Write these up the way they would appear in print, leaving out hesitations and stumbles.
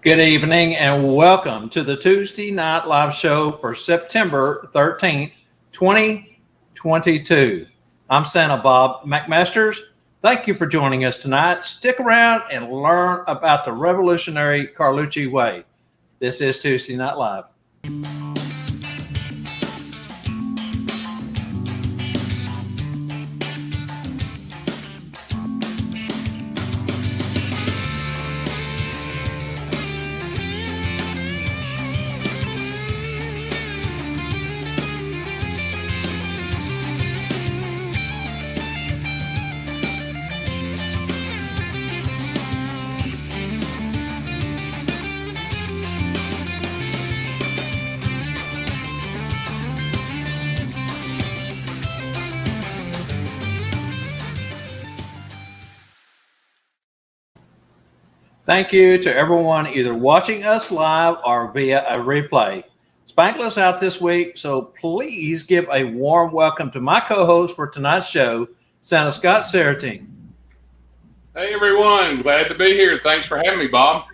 Good evening and welcome to the Tuesday Night Live Show for September 13th, 2022. I'm Santa Bob McMasters. Thank you for joining us tonight. Stick around and learn about the revolutionary Carlucci Way. This is Tuesday Night Live. Thank you to everyone either watching us live or via a replay. Spankless out this week, so please give a warm welcome to my co-host for tonight's show, Santa Scott Saratine. Hey everyone, glad to be here. Thanks for having me, Bob.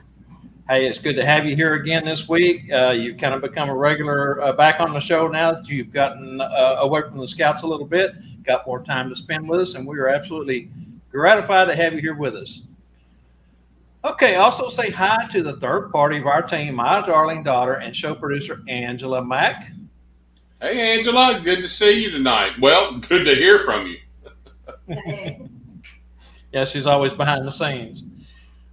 Hey, it's good to have you here again this week. You've kind of become a regular back on the show now that you've gotten away from the Scouts a little bit, got more time to spend with us, and we are absolutely gratified to have you here with us. Okay, also say hi to the third party of our team, my darling daughter and show producer, Angela Mack. Hey, Angela, good to see you tonight. Well, good to hear from you. Yeah, she's always behind the scenes.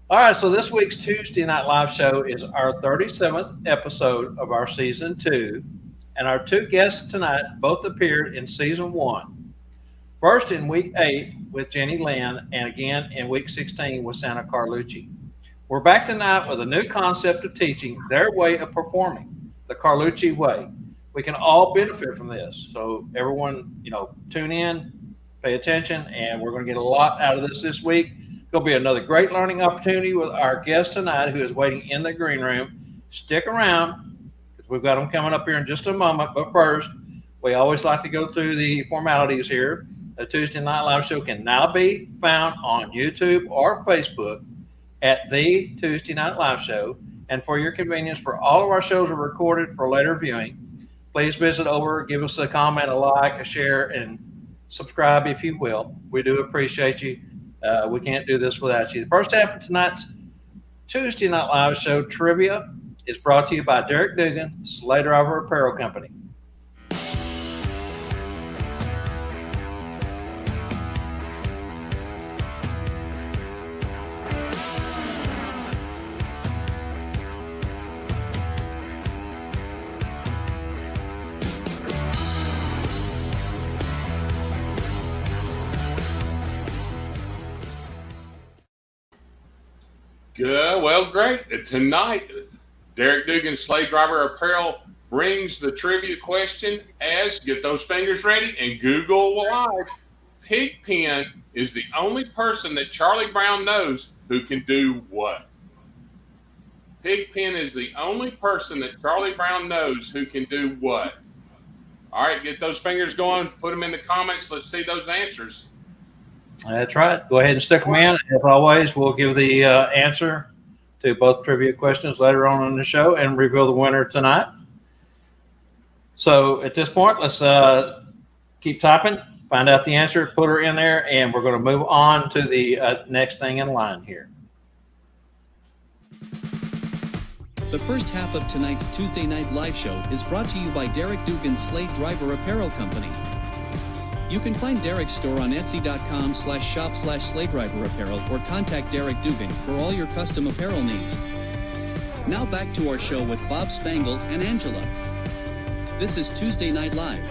All right, so this week's Tuesday Night Live show is our 37th episode of our Season 2, and our two guests tonight both appeared in Season 1. First in Week 8 with Jenny Lynn, and again in Week 16 with Santa Carlucci. We're back tonight with a new concept of teaching their way of performing, the Carlucci Way. We can all benefit from this. So everyone, tune in, pay attention, and we're going to get a lot out of this week. It'll be another great learning opportunity with our guest tonight who is waiting in the green room. Stick around because we've got them coming up here in just a moment. But first, we always like to go through the formalities here. The Tuesday Night Live show can now be found on YouTube or Facebook at the Tuesday Night Live Show. And for your convenience, for all of our shows are recorded for later viewing. Please visit over, give us a comment, a like, a share, and subscribe if you will. We do appreciate you. We can't do this without you. The first half of tonight's Tuesday Night Live Show trivia is brought to you by Derek Dugan, Slay Driver Apparel Company. Well, great. Tonight, Derek Dugan, Slave Driver Apparel, brings the trivia question as, get those fingers ready, and Google Live. Pigpen is the only person that Charlie Brown knows who can do what? Pigpen is the only person that Charlie Brown knows who can do what? All right, get those fingers going. Put them in the comments. Let's see those answers. That's right. Go ahead and stick them in. As always, we'll give the answer to both trivia questions later on in the show and reveal the winner tonight. So at this point, let's keep typing, find out the answer, put her in there, and we're going to move on to the next thing in line here. The first half of tonight's Tuesday Night Live show is brought to you by Derek Dugan's Slay Driver Apparel Company. You can find Derek's store on Etsy.com/shop/slaydriverapparel or contact Derek Dugan for all your custom apparel needs. Now back to our show with Bob Spangle and Angela. This is Tuesday Night Live.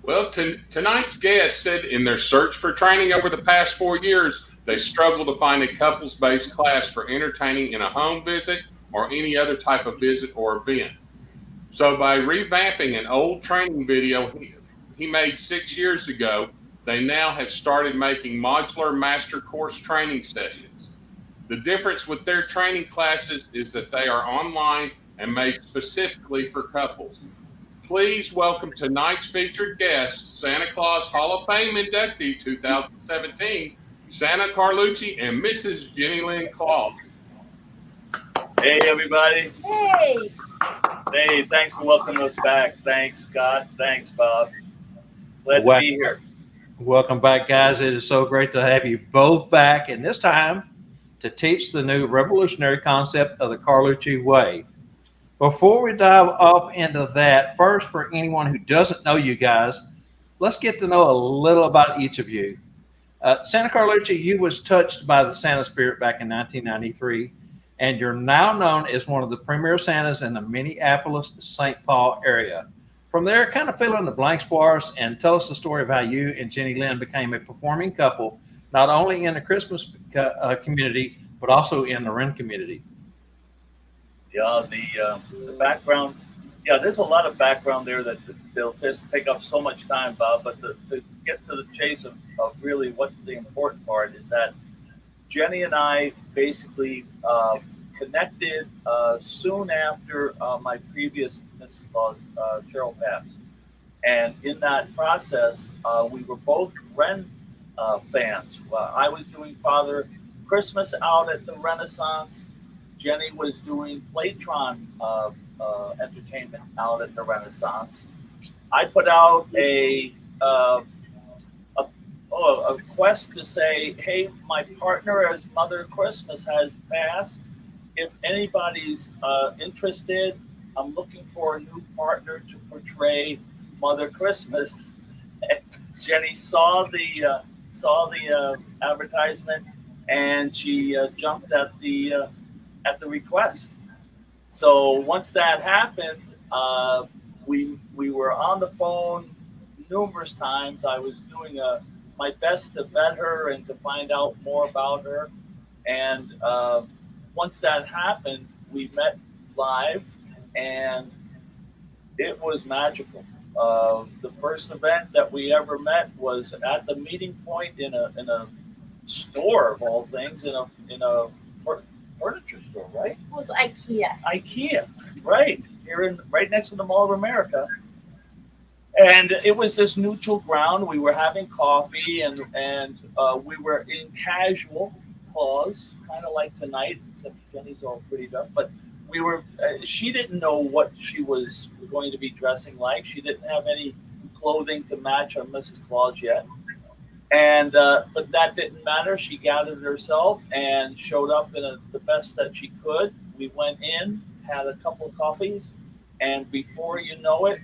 Well, tonight's guest said in their search for training over the past 4 years, they struggle to find a couples-based class for entertaining in a home visit or any other type of visit or event. So by revamping an old training video he made 6 years ago, they now have started making modular master course training sessions. The difference with their training classes is that they are online and made specifically for couples. please welcome tonight's featured guest, Santa Claus Hall of Fame inductee 2017, Santa Carlucci and Mrs. Jenny Lynn Claus. Hey, everybody. Hey, Hey, thanks for welcoming us back. Thanks, Scott. Thanks, Bob. Glad Well, to be here. welcome back, guys. It is so great to have you both back, and this time to teach the new revolutionary concept of the Carlucci Way. Before we dive off into that, first, for anyone who doesn't know you guys, let's get to know a little about each of you. Santa Carlucci, you was touched by the Santa spirit back in 1993, and you're now known as one of the premier Santas in the Minneapolis-St. Paul area. From there, kind of fill in the blanks for us and tell us the story of how you and Jenny Lynn became a performing couple, not only in the Christmas community, but also in the Wren community. Yeah, the background. Yeah, there's a lot of background there that they'll just take up so much time, Bob. But to get to the chase of really what's the important part is that Jenny and I basically connected soon after my previous Mrs. Claus, Cheryl, passed. And in that process, we were both Wren fans. I was doing Father Christmas out at the Renaissance. Jenny was doing Playtron entertainment out at the Renaissance. I put out a quest to say, hey, my partner as Mother Christmas has passed. If anybody's interested, I'm looking for a new partner to portray Mother Christmas. Jenny saw the advertisement, and she jumped at the request. So once that happened, we were on the phone numerous times. I was doing my best to vet her and to find out more about her. And once that happened, we met live, and it was magical. The first event that we ever met was at the meeting point in a store of all things, in a furniture store, right? it was IKEA. Right here right next to the Mall of America. And it was this neutral ground. We were having coffee, and we were in casual clothes, kind of like tonight, except Jenny's all prettied up. But we were. She didn't know what she was going to be dressing like. She didn't have any clothing to match our Mrs. Claus yet. And but that didn't matter. She gathered herself and showed up in the best that she could. We went in, had a couple of coffees, and before you know it,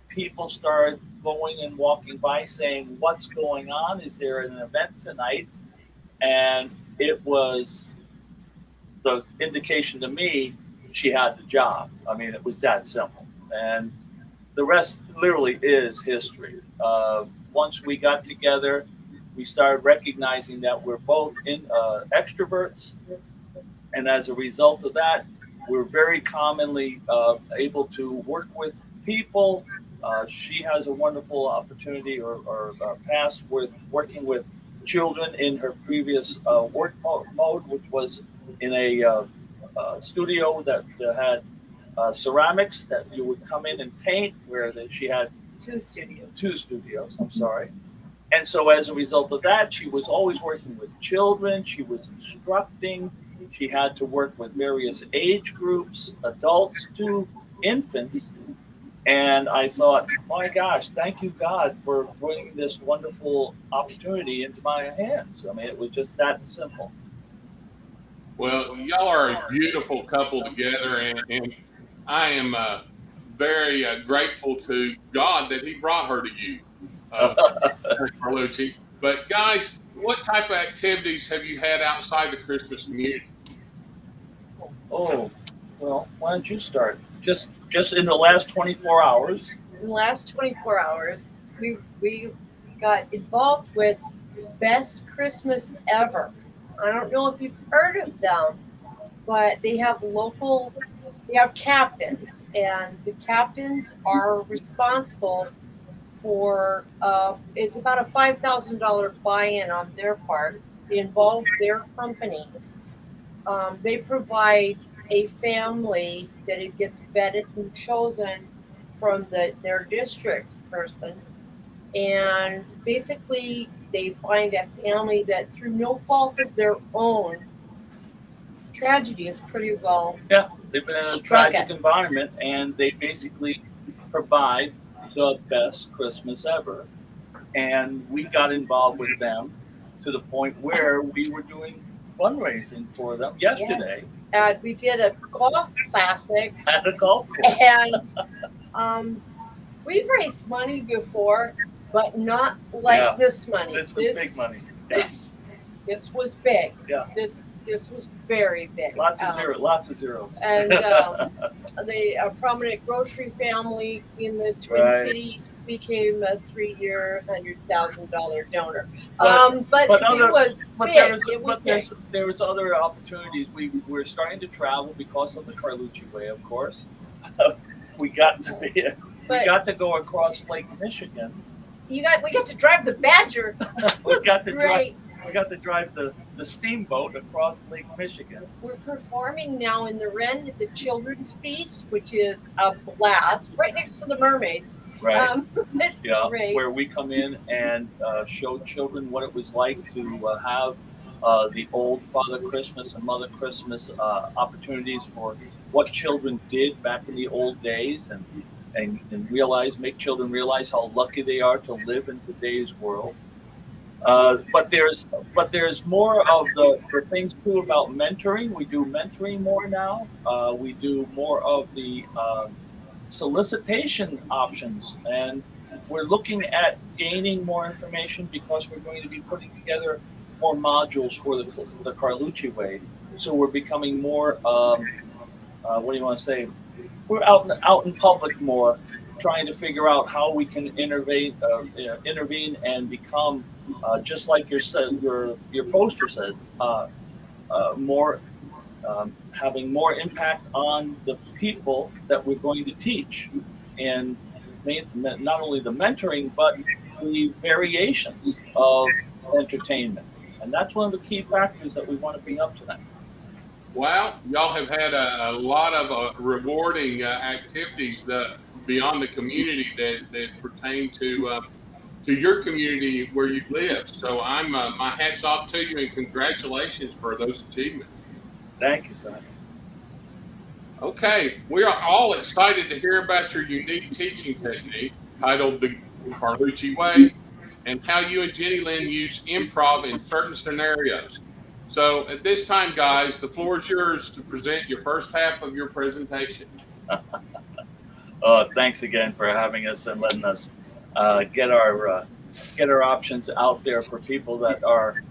people started going and walking by saying, "What's going on? Is there an event tonight?" And it was the indication to me she had the job. I mean, it was that simple. And the rest literally is history. Once we got together, we started recognizing that we're both extroverts. And as a result of that, we're very commonly able to work with people. She has a wonderful opportunity or past with working with children in her previous work mode, which was in a studio that had ceramics that you would come in and paint, where she had Two studios. two studios, I'm sorry. And so as a result of that, she was always working with children. She was instructing. She had to work with various age groups, adults to infants. And I thought, my gosh, thank you, God, for bringing this wonderful opportunity into my hands. I mean, it was just that simple. Well, y'all are a beautiful couple together, and I am very grateful to God that He brought her to you, Carlucci. But guys, what type of activities have you had outside the Christmas community? Oh, well, why don't you start? Just in the last 24 hours. In the last 24 hours, we got involved with Best Christmas Ever. I don't know if you've heard of them, but they have captains, and the captains are responsible for, it's about a $5,000 buy-in on their part. They involve their companies. They provide a family that it gets vetted and chosen from their district's person, and basically they find a family that, through no fault of their own, tragedy is pretty well. Yeah, they've been in a Struck tragic it. environment, and they basically provide the best Christmas ever. And we got involved with them to the point where we were doing fundraising for them yesterday And we did a golf classic, at a golf course. and we've raised money before, but not like Yeah. this money. This was big money. Yeah. This was big. Yeah. This was very big. Lots of zeros. And the prominent grocery family in the Twin Right. Cities became a 3-year, $100,000 donor. But But it was But big. there was other opportunities. We're starting to travel because of the Carlucci Way, of course. we got to go across Lake Michigan. We got to drive the Badger. We got to Great. drive the steamboat across Lake Michigan. We're performing now in the Wren at the Children's Feast, which is a blast, right next to the mermaids. Right. It's Yeah, great. where we come in and show children what it was like to have the old Father Christmas and Mother Christmas opportunities for what children did back in the old days, and make children realize how lucky they are to live in today's world. But there's more of the things too about mentoring. We do mentoring more now. We do more of the solicitation options, and we're looking at gaining more information because we're going to be putting together more modules for the Carlucci Way. So we're becoming more, what do you want to say? We're out in public more, trying to figure out how we can intervene and become, just like your poster says, more having more impact on the people that we're going to teach, and not only the mentoring but the variations of entertainment. And that's one of the key factors that we want to bring up tonight. Well, y'all have had a lot of rewarding activities beyond the community that pertain to your community where you live. So I'm my hat's off to you and congratulations for those achievements. Thank you, son. Okay, we are all excited to hear about your unique teaching technique titled the Carlucci Way and how you and Jenny Lynn use improv in certain scenarios. So at this time, guys, the floor is yours to present your first half of your presentation. Thanks again for having us and letting us get our options out there for people that are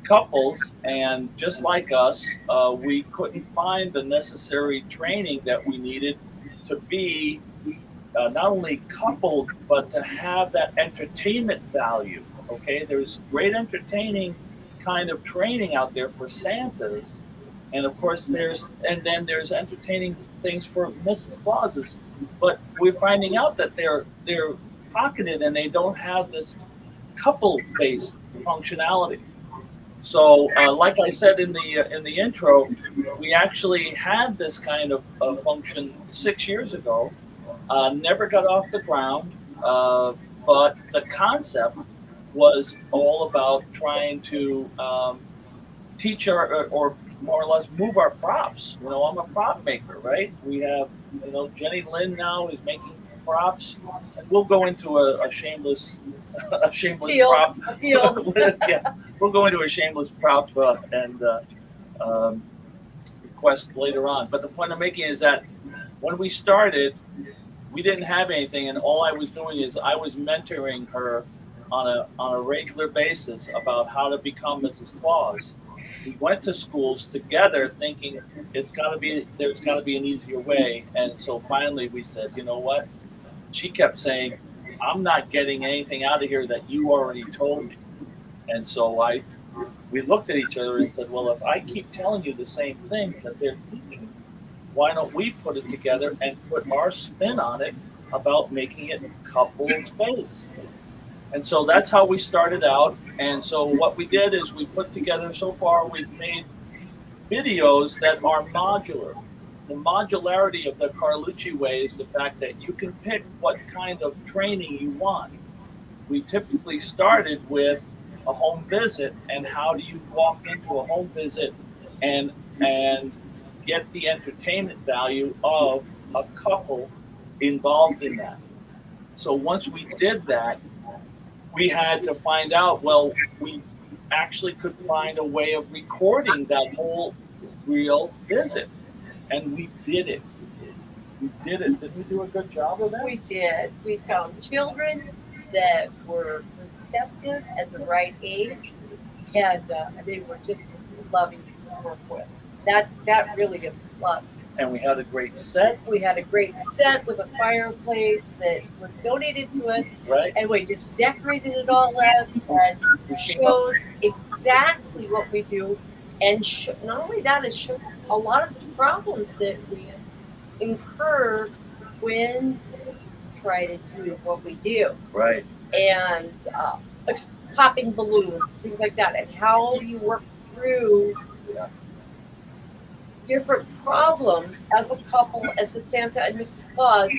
couples, and just like us, we couldn't find the necessary training that we needed to be not only coupled but to have that entertainment value. Okay, there's great entertaining kind of training out there for Santas, and of course there's entertaining things for Mrs. Clauses, but we're finding out that they're pocketed and they don't have this couple-based functionality. So, like I said in the intro, we actually had this kind of function 6 years ago. Never got off the ground, but the concept was all about trying to teach or more or less move our props. I'm a prop maker, right? We have, Jenny Lynn now is making props, and we'll go into a shameless prop. Yeah, we'll go into a shameless prop and request later on. But the point I'm making is that when we started, we didn't have anything, and all I was doing is I was mentoring her on a regular basis about how to become Mrs. Claus. We went to schools together thinking there's got to be an easier way, and so finally we said, you know what? She kept saying, I'm not getting anything out of here that you already told me. And so we looked at each other and said, well, if I keep telling you the same things that they're teaching, why don't we put it together and put our spin on it about making it couples-based? And so that's how we started out. And so what we did is we put together, so far we've made videos that are modular. the modularity of the Carlucci Way is the fact that you can pick what kind of training you want. We typically started with a home visit, and how do you walk into a home visit and get the entertainment value of a couple involved in that. So once we did that, we had to find out, well, we actually could find a way of recording that whole real visit. And we did it. We did it. Did we do a good job of that? We did. We found children that were receptive at the right age, and they were just loving to work with. That really is a plus. And we had a great set. We had a great set with a fireplace that was donated to us, Right. and we just decorated it all up and showed exactly what we do, and not only that, it showed a lot of the problems that we incur when we try to do what we do. Right. And popping balloons, things like that, and how you work through different problems as a couple, as a Santa and Mrs. Claus,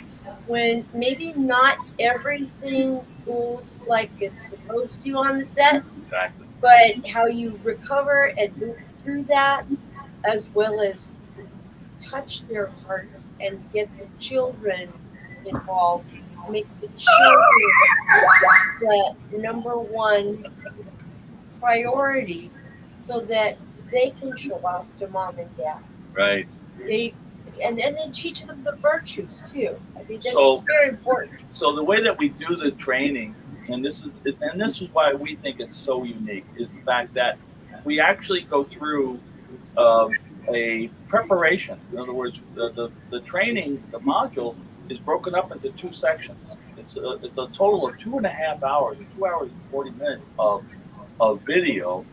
when maybe not everything goes like it's supposed to on the set, Exactly. but how you recover and move through that, as well as touch their hearts and get the children involved, make the children the number one priority, so that they can show off to mom and dad. Right. And then teach them the virtues too. I mean, that's So- very important. So the way that we do the training, and this is why we think it's so unique, is the fact that we actually go through a preparation. In other words, the training, the module is broken up into two sections. It's a total of 2.5 hours, 2 hours and 40 minutes of video,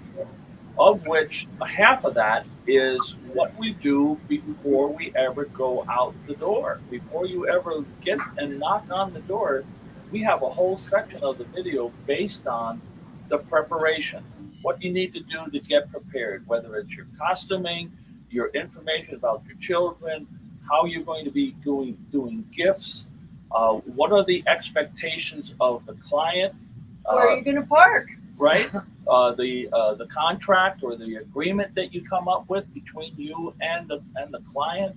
of which half of that is what we do before we ever go out the door. Before you ever get and knock on the door, we have a whole section of the video based on the preparation. What you need to do to get prepared, whether it's your costuming, your information about your children, how you're going to be doing gifts, what are the expectations of the client, Where are you going to park? right? The contract or the agreement that you come up with between you and the client.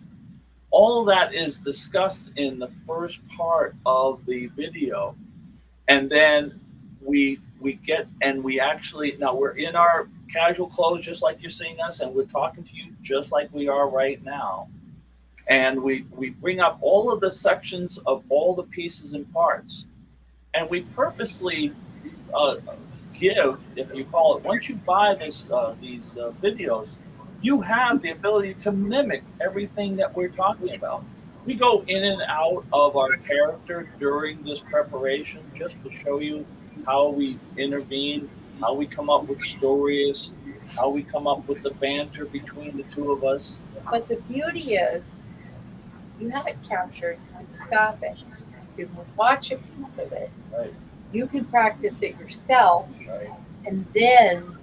All of that is discussed in the first part of the video, and then we get, and we actually, now we're in our casual clothes just like you're seeing us, and we're talking to you just like we are right now, and we bring up all of the sections of all the pieces and parts, and we purposely give, if you call it, once you buy these videos, you have the ability to mimic everything that we're talking about. We go in and out of our character during this preparation just to show you how we intervene, how we come up with stories, how we come up with the banter between the two of us. But the beauty is, you have it captured, you can stop it, you can watch a piece of it, Right, you can practice it yourself, right, and then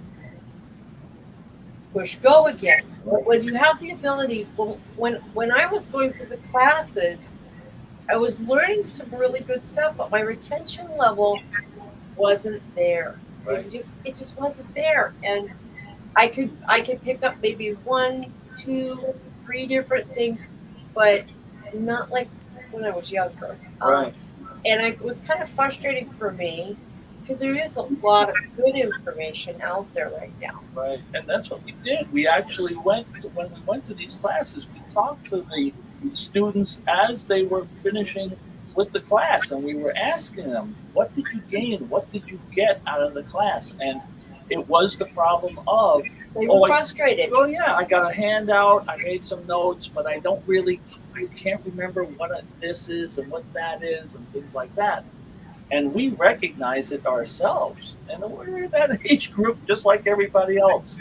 push go again. But when you have the ability, well, when I was going through the classes, I was learning some really good stuff, but my retention level wasn't there. right. It just wasn't there, and I could pick up maybe 1, 2, 3 different things, but not like when I was younger. Right. And it was kind of frustrating for me, because there is a lot of good information out there right now. Right, and that's what we did. We actually when we went to these classes, we talked to the students as they were finishing with the class, and we were asking them, what did you gain? What did you get out of the class? And it was the problem of, They were frustrated. oh yeah, I got a handout, I made some notes, but I can't remember what this is and what that is and things like that. And we recognize it ourselves, and we're in that age group just like everybody else,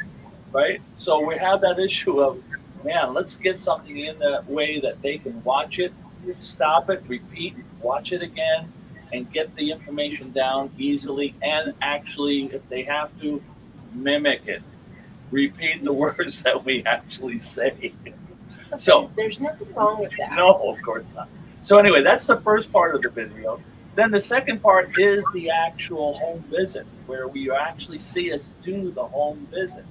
right? So we have that issue of, man, let's get something in that way that they can watch it, stop it, repeat, watch it again, and get the information down easily, and actually, if they have to, mimic it. Repeat the words that we actually say. So there's nothing wrong with that. no, of course not. So anyway, that's the first part of the video. Then the second part is the actual home visit, where you actually see us do the home visit.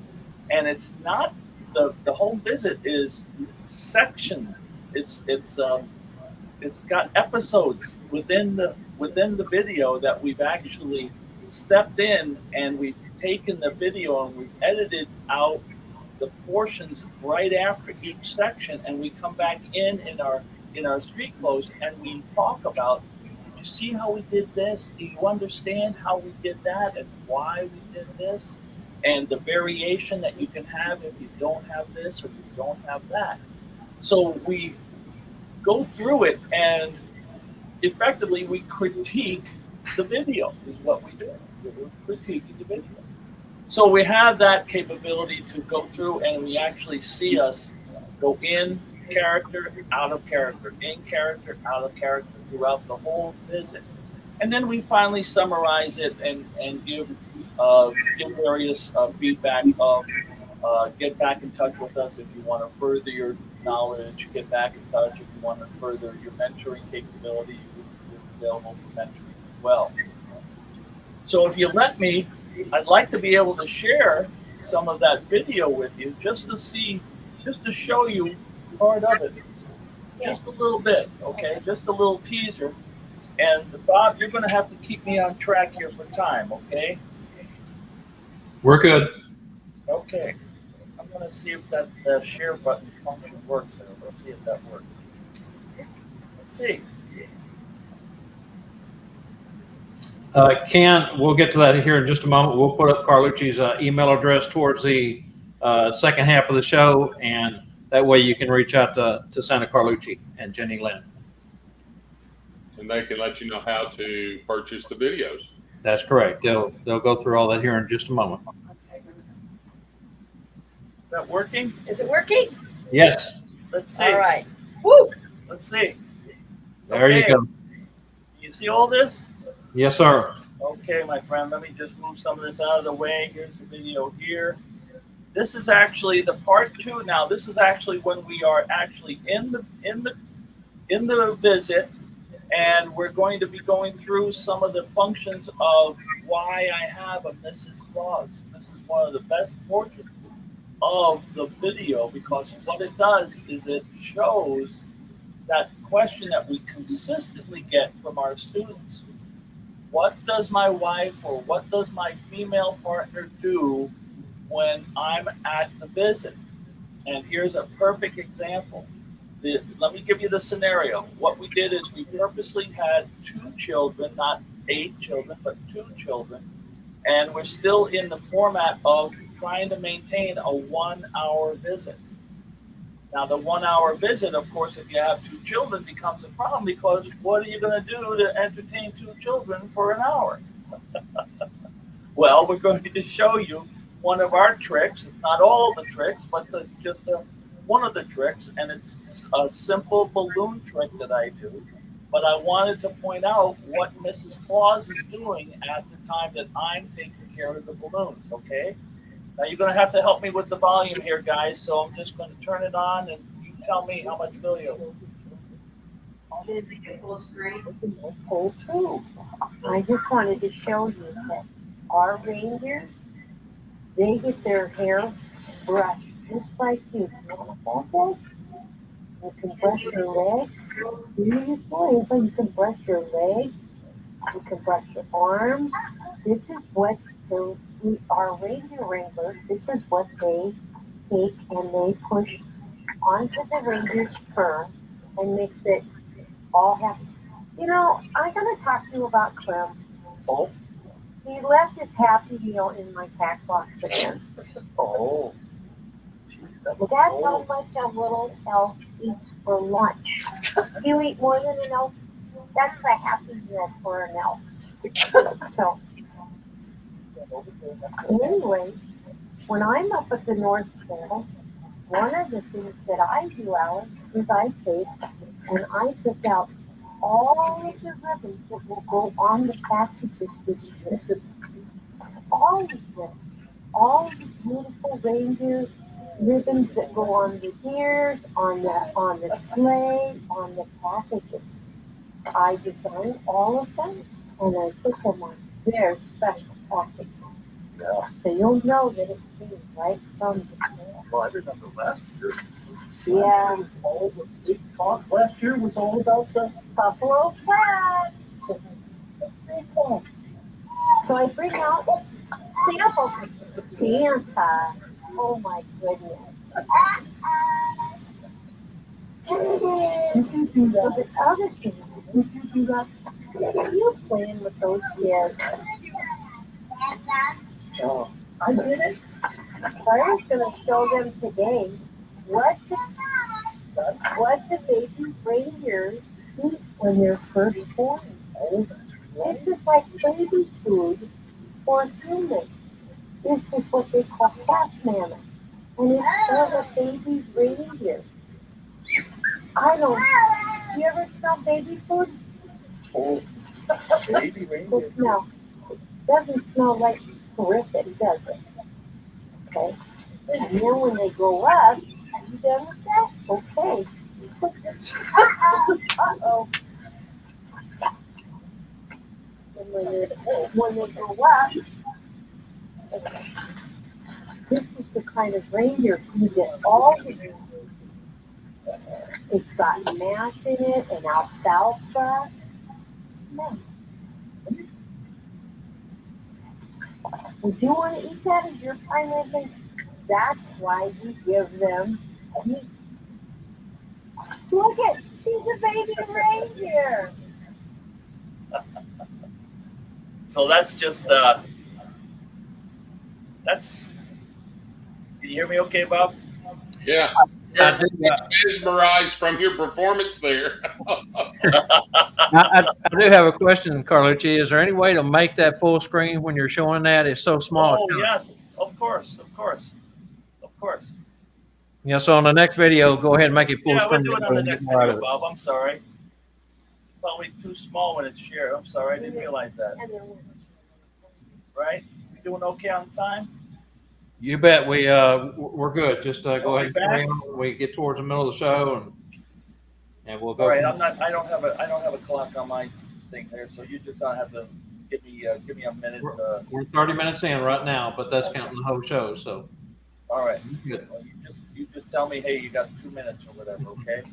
And it's not the home visit is sectioned. It's got episodes within the video that we've actually stepped in, and we've taken the video and we've edited out the portions right after each section, and we come back in our street clothes and we talk about, did you see how we did this? Do you understand how we did that and why we did this? And the variation that you can have if you don't have this or you don't have that. So we go through it, and effectively we critique the video is what we do. We're critiquing the video. So we have that capability to go through, and we actually see us go in character, out of character, in character, out of character throughout the whole visit. And then we finally summarize it and give various feedback of get back in touch with us if you want to further your knowledge, get back in touch if you want to further your mentoring capability. We're available for mentoring as well. So if you let me, I'd like to be able to share some of that video with you just to show you part of it. Just a little bit, okay? Just a little teaser. And Bob, you're going to have to keep me on track here for time, okay? We're good. Okay. I'm going to see if that share button function works there. Let's see if that works. Let's see. Ken, we'll get to that here in just a moment. We'll put up Carlucci's email address towards the second half of the show, and that way you can reach out to Santa Carlucci and Jenny Lynn. And they can let you know how to purchase the videos. That's correct. They'll go through all that here in just a moment. Is that working? Is it working? Yes. Let's see. All right. Woo! Let's see. There you go. You see all this? Yes, sir. Okay, my friend, let me just move some of this out of the way. Here's the video here. This is actually the part 2 now. This is actually when we are actually in the visit, and we're going to be going through some of the functions of why I have a Mrs. Claus. This is one of the best portions of the video, because what it does is it shows that question that we consistently get from our students. What does my wife or what does my female partner do when I'm at the visit? And here's a perfect example. Let me give you the scenario. What we did is we purposely had 2 children, not 8 children, but 2 children. And we're still in the format of trying to maintain a 1-hour visit. Now, the 1-hour visit, of course, if you have 2 children, becomes a problem, because what are you going to do to entertain 2 children for an hour? Well, we're going to show you one of our tricks. It's not all the tricks, but it's just one of the tricks, and it's a simple balloon trick that I do. But I wanted to point out what Mrs. Claus is doing at the time that I'm taking care of the balloons, okay? Now, you're going to have to help me with the volume here, guys, so I'm just going to turn it on, and you tell me how much video. Did we get full screen? Full too. I just wanted to show you that our reindeer, they get their hair brushed just like you. You want to brush it? You can brush your legs. You can brush your legs. You can brush your arms. This is what our reindeer wranglers, this is what they take and they push onto the reindeer's fur and makes it all happy. You know, I gotta talk to you about Clem. Oh. He left his Happy Meal in my pack box again. Oh. That's how much a little elf eats for lunch. You eat more than an elf? That's a Happy Meal for an elf. So, anyway, when I'm up at the North Pole, one of the things that I do, Alex, is I take and I pick out all of the ribbons that will go on the packages this year. All of them. All the beautiful reindeers ribbons that go on the ears, on the sleigh, on the packages. I design all of them and I put them on their special packages. Yeah. So you'll know that it came right from the mail. Well, I remember last year. Yeah. All the big talk last year was all about the Buffalo flag. So that's pretty cool. So I bring out samples. Santa. Oh my goodness. You can do that. The other thing, you can do that. You're playing with those kids. Oh, I did it. I was going to show them today what the baby reindeers eat when they're first born. This is like baby food for humans. This is what they call cat manna. And it's for the baby reindeers. You ever smell baby food? Oh, baby reindeer. It smells. It doesn't smell like horrific, does it? Okay. And then when they grow up, you done with that? Okay. Uh-oh. And when they grow up, this is the kind of reindeer food that all the reindeers eat. It's got mash in it and alfalfa. Yeah. Would you want to eat that as your primary thing? That's why we give them meat. Look it, she's a baby reindeer. So that's just that's. Can you hear me okay, Bob? Yeah. I do, Mesmerized from your performance there. I do have a question, Carlucci. Is there any way to make that full screen when you're showing that? It's so small. Oh, yes, of course. Yeah, so on the next video, go ahead and make it full Yeah, we'll screen. do it on the next Get more out of video, it. Bob. I'm sorry. Probably too small when it's shared. I'm sorry, I didn't realize that. Right? We doing okay on time? You bet. We're good. Just go Are we ahead and carry back? on when we get towards the middle of the show, and we'll go. All right, from I don't have a clock on my thing there, so you just don't have to give me a minute. We're 30 minutes in right now, but that's counting the whole show. So All right. good. Well, you just tell me, hey, you got 2 minutes or whatever, okay?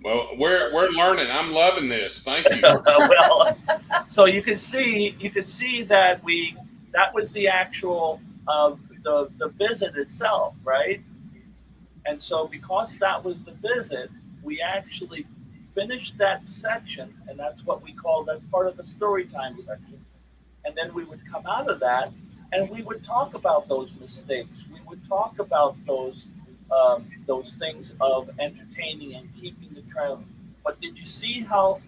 Well, we're learning. I'm loving this. Thank you. Well, so you can see that that was the actual the visit itself, right? And so because that was the visit, we actually finished that section, and that's part of the story time section. And then we would come out of that and we would talk about those mistakes. We would talk about those things of entertaining and keeping the child. But did you see how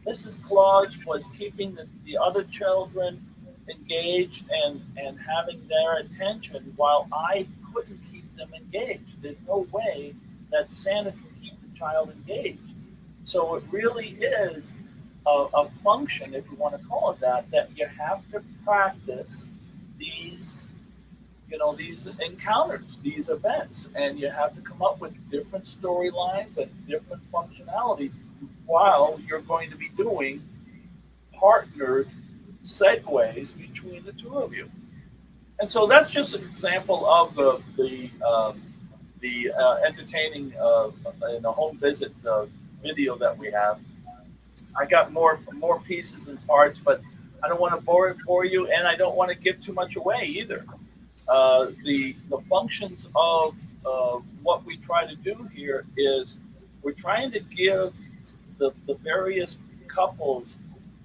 Mrs. Claus was keeping the other children engaged and having their attention while I couldn't keep them engaged? There's no way that Santa can keep the child engaged. So it really is a function, if you want to call it that you have to practice these encounters, these events, and you have to come up with different storylines and different functionalities while you're going to be doing partnered segues between the two of you. And so that's just an example of the entertaining in the home visit video that we have. I got more pieces and parts, but I don't want to bore you, and I don't want to give too much away either. The functions of what we try to do here is we're trying to give the various couples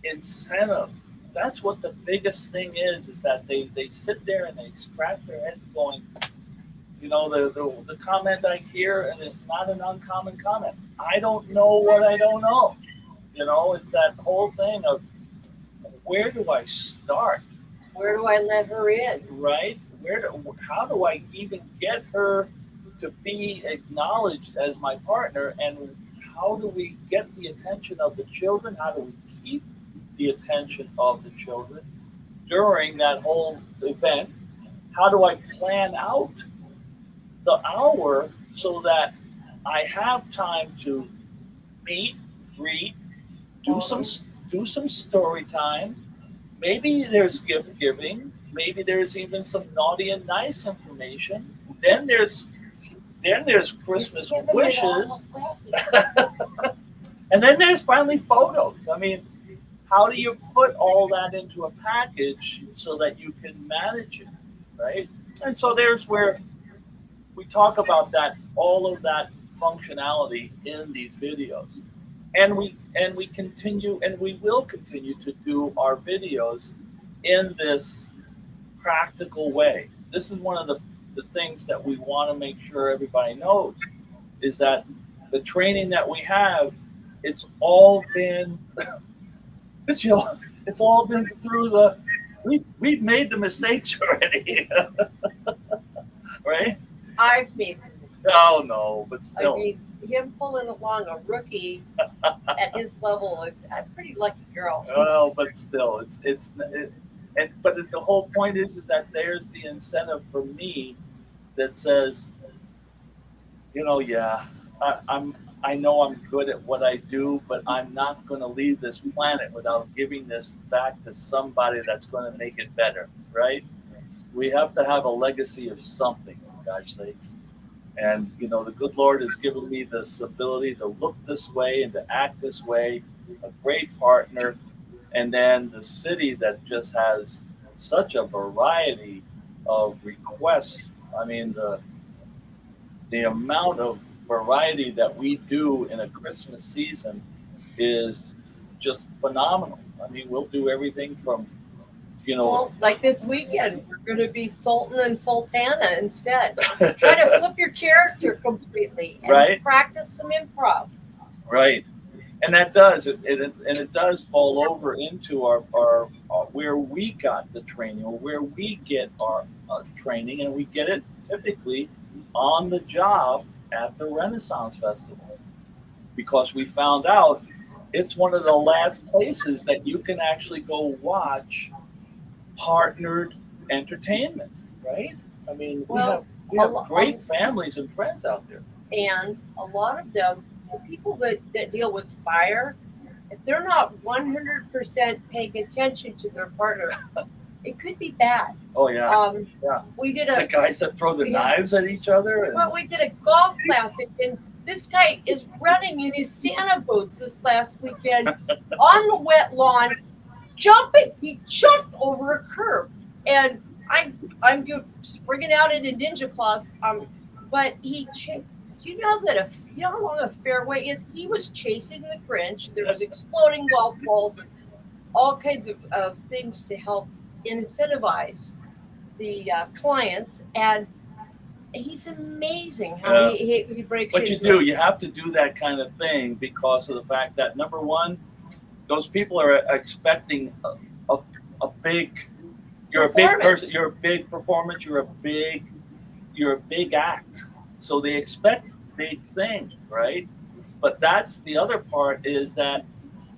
incentive. That's what the biggest thing is that they sit there and they scratch their heads going, the comment I hear, and it's not an uncommon comment. I don't know what I don't know. It's that whole thing of where do I start? Where do I let her in? Right? How do I even get her to be acknowledged as my partner? And how do we get the attention of the children? How do we keep the attention of the children during that whole event? How do I plan out the hour so that I have time to meet, greet, do some story time. Maybe there's gift giving. Maybe there's even some naughty and nice information. Then there's Christmas wishes, and then there's finally photos. I mean, how do you put all that into a package so that you can manage it, right? And so there's where we talk about that, all of that functionality in these videos, and we continue, and we will continue to do our videos in this practical way. This is one of the things that we want to make sure everybody knows is that the training that we have, it's all been it's all been through the we've made the mistakes already. Right? I've made the mistakes. Oh no, but still. I mean, him pulling along a rookie at his level, I'm a pretty lucky girl. Well, but still, but the whole point is that there's the incentive for me that says, yeah, I know I'm good at what I do, but I'm not going to leave this planet without giving this back to somebody that's going to make it better, right? We have to have a legacy of something, for gosh sakes. And, the good Lord has given me this ability to look this way and to act this way, a great partner, and then the city that just has such a variety of requests. I mean, the amount of variety that we do in a Christmas season is just phenomenal. I mean, we'll do everything from, Well, like this weekend, we're going to be Sultan and Sultana instead. Try to flip your character completely and Right. practice some improv. right. And that does it does fall over into our where we got the training, or where we get our training, and we get it typically on the job at the Renaissance Festival, because we found out it's one of the last places that you can actually go watch partnered entertainment, right? I mean, Well, we have great families and friends out there. And a lot of them, the people that deal with fire, if they're not 100% paying attention to their partner, it could be bad. Oh yeah, yeah. We did The guys that throw the knives at each other. And, Well, we did a golf classic, and this guy is running in his Santa boots this last weekend on the wet lawn, jumping. He jumped over a curb, and I'm springing out into ninja claws. But do you know that you know how long a fairway is? He was chasing the Grinch. There was exploding golf balls and all kinds of things to help incentivize the clients, and he's amazing how he breaks But into you have to do that kind of thing because of the fact that, number one, those people are expecting a big, you're a big person, you're a big performance, you're a big act. So they expect big things, right? But that's the other part, is that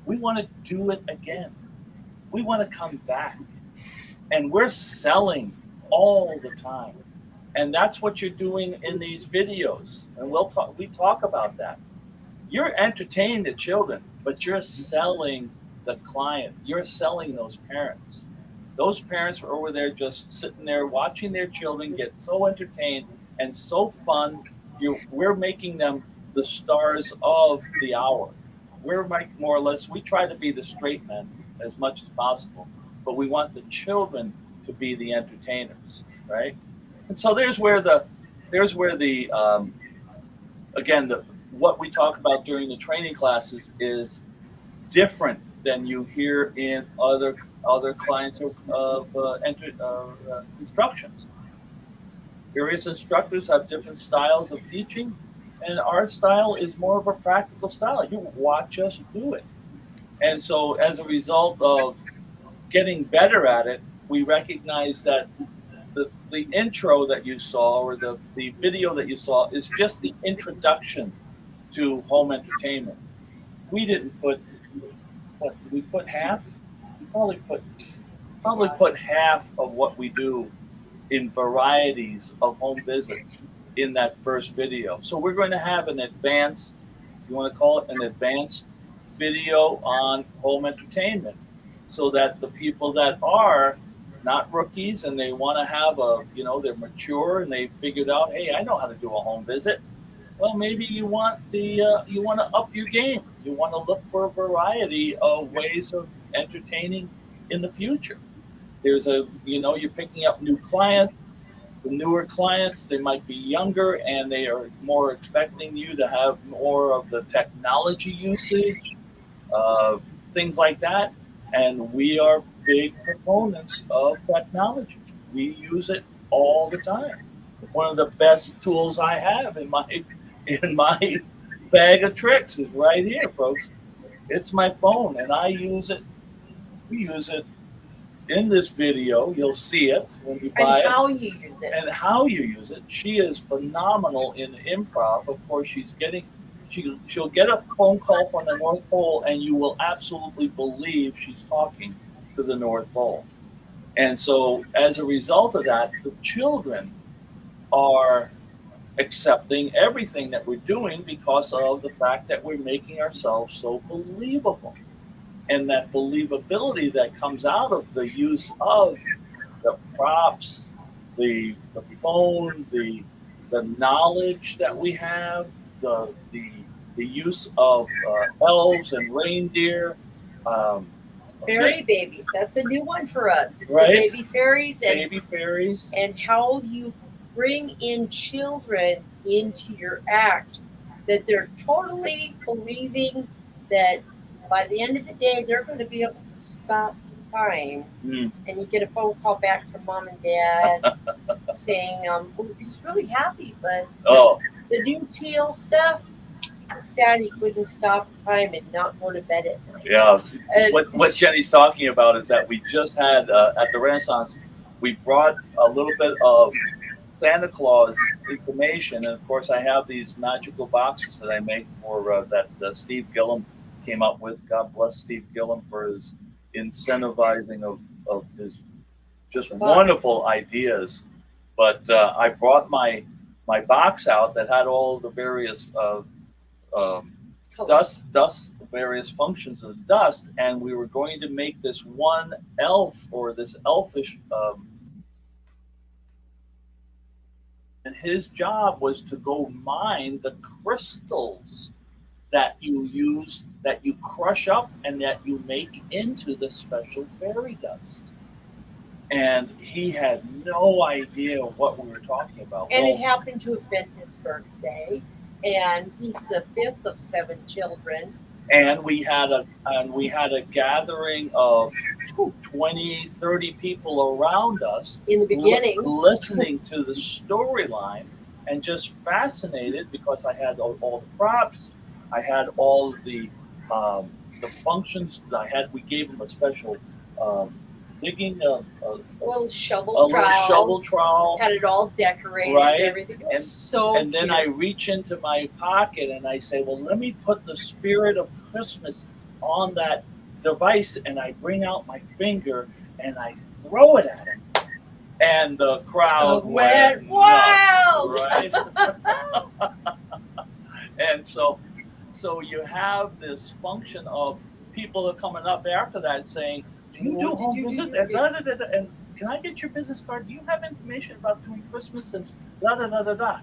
we want to do it again. We want to come back. And we're selling all the time. And that's what you're doing in these videos. And we talk about that. You're entertaining the children, but you're selling the client. You're selling those parents. Those parents are over there just sitting there watching their children get so entertained and so fun. We're making them the stars of the hour. We're more or less, we try to be the straight men as much as possible, but we want the children to be the entertainers, right? And so there's where the again, what we talk about during the training classes is different than you hear in other clients of instructions. Various instructors have different styles of teaching, and our style is more of a practical style. You watch us do it. And so as a result of getting better at it, we recognize that the intro that you saw, or the video that you saw, is just the introduction to home entertainment. We didn't put, what, did we put half? We probably put half of what we do in varieties of home visits. in that first video. So we're going to have an advanced, you want to call it an advanced video on home entertainment, so that the people that are not rookies and they want to have a, they're mature and they figured out, hey, I know how to do a home visit. Well, maybe you want you want to up your game. You want to look for a variety of ways of entertaining in the future. There's you're picking up new clients. The newer clients, they might be younger and they are more expecting you to have more of the technology usage, things like that. And we are big proponents of technology. We use it all the time. One of the best tools I have in my bag of tricks is right here, folks. It's my phone, and I use it. We use it in this video. You'll see it when you buy it. And how you use it. And how you use it. She is phenomenal in improv. Of course, she'll get a phone call from the North Pole, and you will absolutely believe she's talking to the North Pole. And so, as a result of that, the children are accepting everything that we're doing because of the fact that we're making ourselves so believable. And that believability that comes out of the use of the props, the phone, the knowledge that we have, the use of elves and reindeer. Fairy babies. That's a new one for us. It's Right. the baby fairies and how you bring in children into your act, that they're totally believing that by the end of the day they're going to be able to stop time. And you get a phone call back from mom and dad saying, he's really happy, but the new teal stuff, he was sad he couldn't stop time and not go to bed at night. Yeah, what Jenny's talking about is that we just had at the Renaissance, we brought a little bit of Santa Claus information, and of course I have these magical boxes that I make for that Steve Gillum came up with. God bless Steve Gillum for his incentivizing of his just wonderful ideas. But I brought my box out that had all the various various functions of dust, and we were going to make this one elf, or this elfish, and his job was to go mine the crystals that you use, that you crush up and that you make into the special fairy dust. And he had no idea what we were talking about. And it happened to have been his birthday, and he's the fifth of 7 children. And we had a gathering of 20, 30 people around us in the beginning, listening to the storyline and just fascinated, because I had all the props, I had all the functions that I had. We gave them a special digging a little shovel trowel. Had it all decorated, right? And everything. It was so and then cute. I reach into my pocket and I say, well, let me put the spirit of Christmas on that device, and I bring out my finger and I throw it at him. And the crowd went wild, right? And so you have this function of people are coming up after that saying, do you do home visits? And can I get your business card? Do you have information about doing Christmas and da da da da da?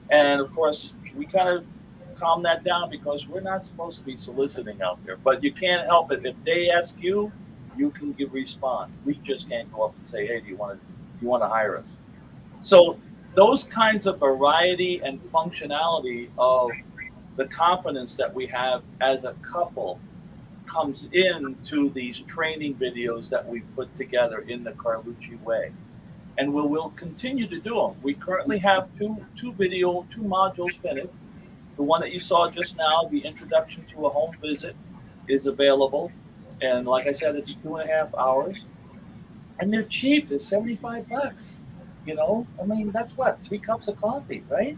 And of course, we kind of calm that down, because we're not supposed to be soliciting out there. But you can't help it. If they ask you, you can respond. We just can't go up and say, hey, do you want to hire us? So those kinds of variety and functionality of the confidence that we have as a couple comes into these training videos that we put together in the Carlucci Way. And we'll continue to do them. We currently have two modules finished. The one that you saw just now, the introduction to a home visit, is available. And like I said, it's 2.5 hours. And they're cheap. They're $75. You know, I mean, that's what, 3 cups of coffee, right?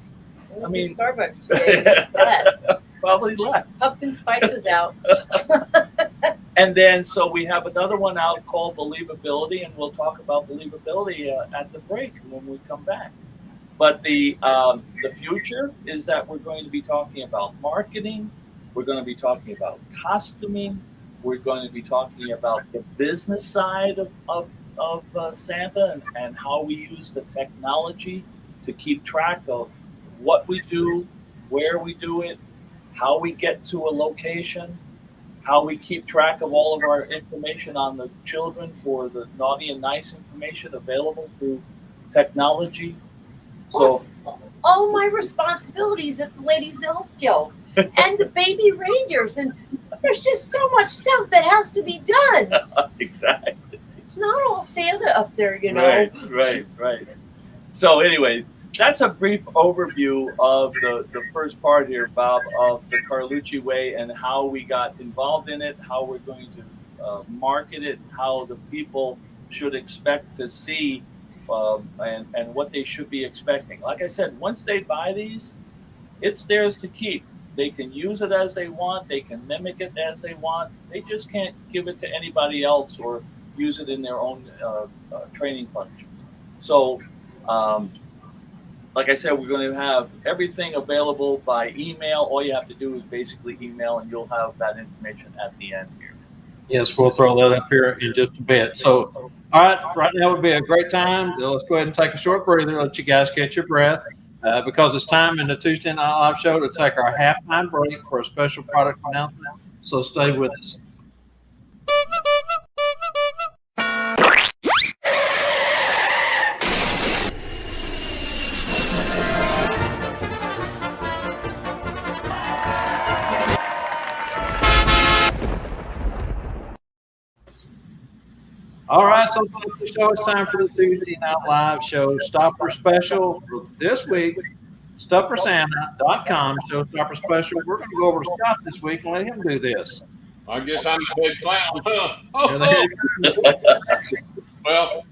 I mean, Starbucks today. Probably less. Pumpkin spices out. And then, so we have another one out called Believability, and we'll talk about believability at the break when we come back. But the future is that we're going to be talking about marketing. We're going to be talking about costuming. We're going to be talking about the business side of Santa and how we use the technology to keep track of what we do, where we do it, how we get to a location, how we keep track of all of our information on the children for the naughty and nice information available through technology. So, all my responsibilities at the Ladies Elf Guild and the baby reindeers, and there's just so much stuff that has to be done. exactly. It's not all Santa up there, you know. Right. So anyway, that's a brief overview of the first part here, Bob, of the Carlucci Way and how we got involved in it, how we're going to market it, how the people should expect to see, and what they should be expecting. Like I said, once they buy these, it's theirs to keep. They can use it as they want. They can mimic it as they want. They just can't give it to anybody else or use it in their own training functions. So, like I said, we're going to have everything available by email. All you have to do is basically email, and you'll have that information at the end here. Yes, we'll throw that up here in just a bit. So, all right now would be a great time. Let's go ahead and take a short breather, let you guys catch your breath, because it's time in the Tuesday Night Live show to take our halftime break for a special product announcement. So stay with us. All right, so for the show, it's time for the Tuesday Night Live show Stopper Special for this week. StopperSanta.com showstopper special. We're going to go over to Scott this week and let him do this. I guess I'm the head clown. Well,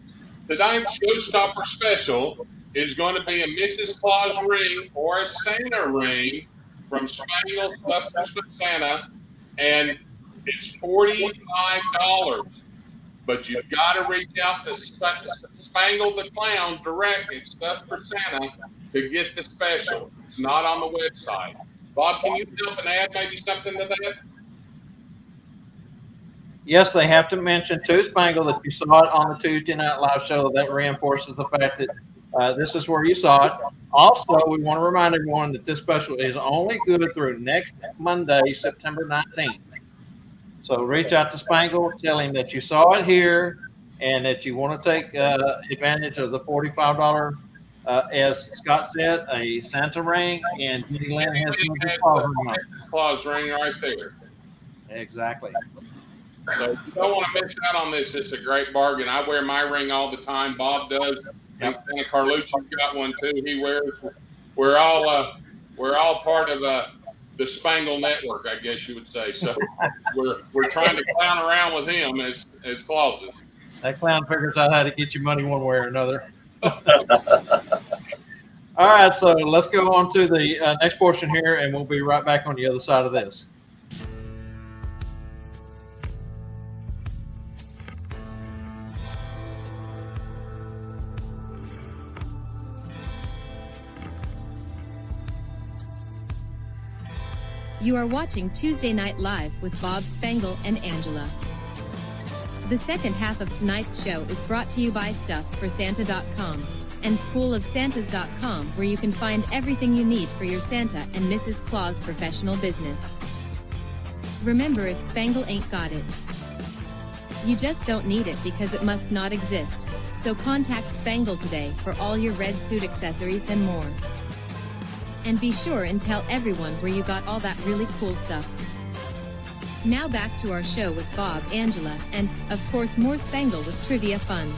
tonight's showstopper special is going to be a Mrs. Claus ring or a Santa ring from Spangle Stuff for Santa, and it's $45. But you've got to reach out to Spangle the Clown direct at Stuff for Santa to get the special. It's not on the website. Bob, can you help and add maybe something to that? Yes, they have to mention to Spangle that you saw it on the Tuesday Night Live show. That reinforces the fact that this is where you saw it. Also, we want to remind everyone that this special is only good through next Monday, September 19th. So reach out to Spangle, tell him that you saw it here and that you want to take advantage of the $45, as Scott said, a Santa ring, and Jenny Lynn has Mrs. Claus ring right there. Exactly. So you don't want to miss out on this. It's a great bargain. I wear my ring all the time. Bob does. Yep. And Carlucci's got one too. He wears. We're all part of the Spangle Network, I guess you would say. So we're trying to clown around with him as Clauses. That clown figures out how to get you money one way or another. All right, so let's go on to the next portion here, and we'll be right back on the other side of this. You are watching Tuesday Night Live with Bob Spangle and Angela. The second half of tonight's show is brought to you by StuffForSanta.com and SchoolOfSantas.com, where you can find everything you need for your Santa and Mrs. Claus professional business. Remember, if Spangle ain't got it, you just don't need it because it must not exist. So contact Spangle today for all your red suit accessories and more. And be sure and tell everyone where you got all that really cool stuff. Now back to our show with Bob, Angela, and, of course, more Spangle with trivia fun.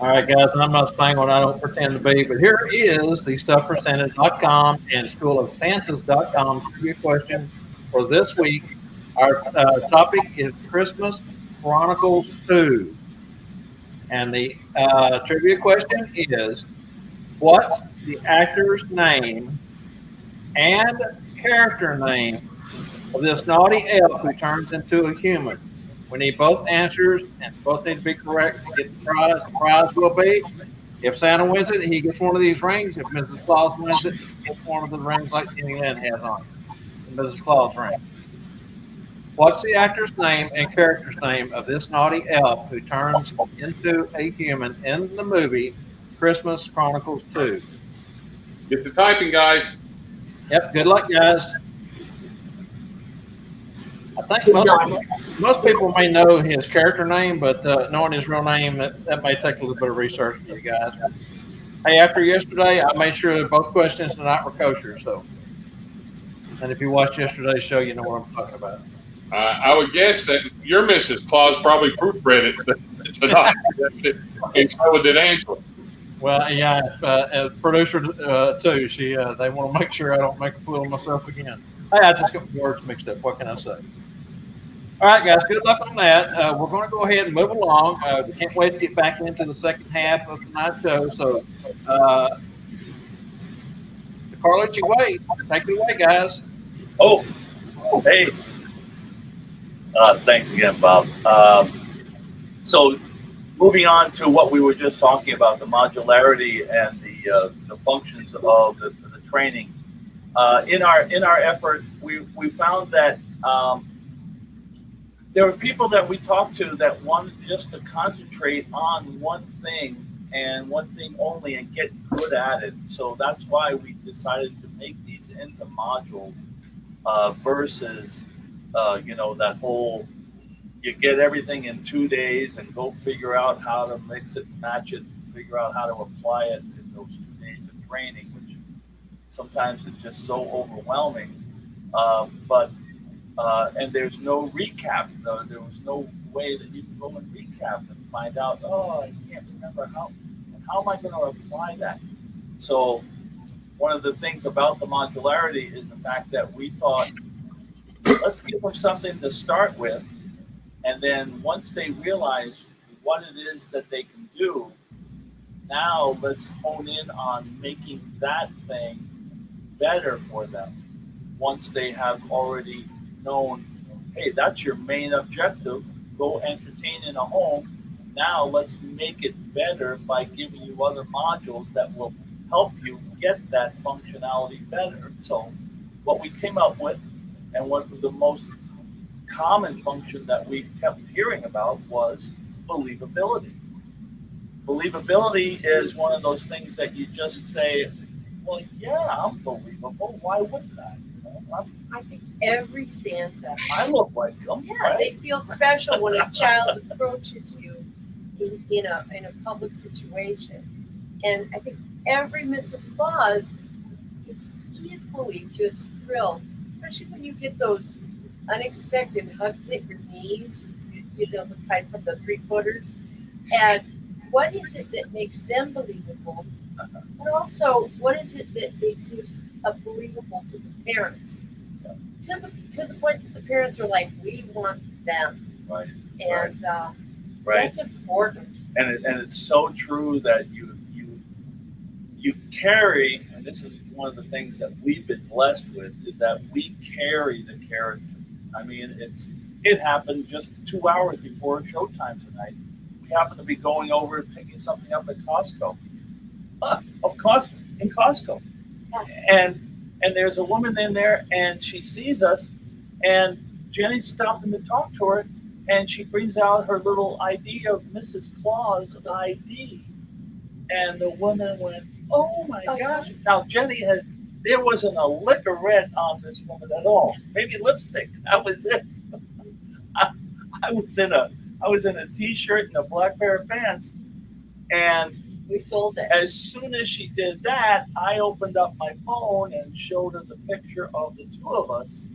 All right, guys, I'm not Spangled. I don't pretend to be, but here is the stuffforSanta.com and schoolofsantas.com trivia question for this week. Our topic is Christmas Chronicles 2. And the trivia question is, what's the actor's name and character name of this naughty elf who turns into a human? We need both answers, and both need to be correct to get the prize. The prize will be, if Santa wins it, he gets one of these rings. If Mrs. Claus wins it, he gets one of the rings like Jenny Lynn has on it, the Mrs. Claus ring. What's the actor's name and character's name of this naughty elf who turns into a human in the movie Christmas Chronicles 2? Get to typing, guys. Yep, good luck, guys. I think most people may know his character name, but knowing his real name, that may take a little bit of research for you guys. Hey, after yesterday, I made sure that both questions tonight were kosher. So, and if you watched yesterday's show, you know what I'm talking about. I would guess that your Mrs. Claus probably proofread it tonight, and so did Angela. Well, yeah, as producer too. They want to make sure I don't make a fool of myself again. Hey, I just got my words mixed up. What can I say? All right, guys, good luck on that. We're going to go ahead and move along. We can't wait to get back into the second half of tonight's show. So, the Carlucci Way, take it away, guys. Oh, hey. Thanks again, Bob. So, moving on to what we were just talking about, the modularity and the functions of the training. In our effort, we found that there were people that we talked to that wanted just to concentrate on one thing and one thing only and get good at it. So that's why we decided to make these into modules versus, that whole, you get everything in 2 days and go figure out how to mix it, match it, figure out how to apply it in those 2 days of training, which sometimes is just so overwhelming. And there's no recap. There was no way that you can go and recap and find out, I can't remember how am I going to apply that? So one of the things about the modularity is the fact that we thought, let's give them something to start with. And then once they realize what it is that they can do, now let's hone in on making that thing better for them. Once they have already known, hey, that's your main objective, go entertain in a home. Now let's make it better by giving you other modules that will help you get that functionality better. So what we came up with, and what was the most common function that we kept hearing about, was believability. Believability is one of those things that you just say, well, yeah, I'm believable. Why wouldn't I? I think every Santa, I look like them. yeah, Right? they feel special when a child approaches you in a public situation. And I think every Mrs. Claus is equally just thrilled, especially when you get those unexpected hugs at your knees, the kind from the 3-footers. And what is it that makes them believable? But also, what is it that makes you believable to the parents? To the point that the parents are like, we want them. Right. And Right. that's important. And it's so true that you carry, and this is one of the things that we've been blessed with, is that we carry the character. I mean, it happened just 2 hours before showtime tonight. We happened to be going over and picking something up at Costco. In Costco. And there's a woman in there, and she sees us, and Jenny's stopping to talk to her, and she brings out her little ID of Mrs. Claus ID. And the woman went, oh my gosh. Now, Jenny there wasn't a lick of red on this woman at all. Maybe lipstick. That was it. I was in a t-shirt and a black pair of pants. And We sold it. as soon as she did that, I opened up my phone and showed her the picture of the two of us.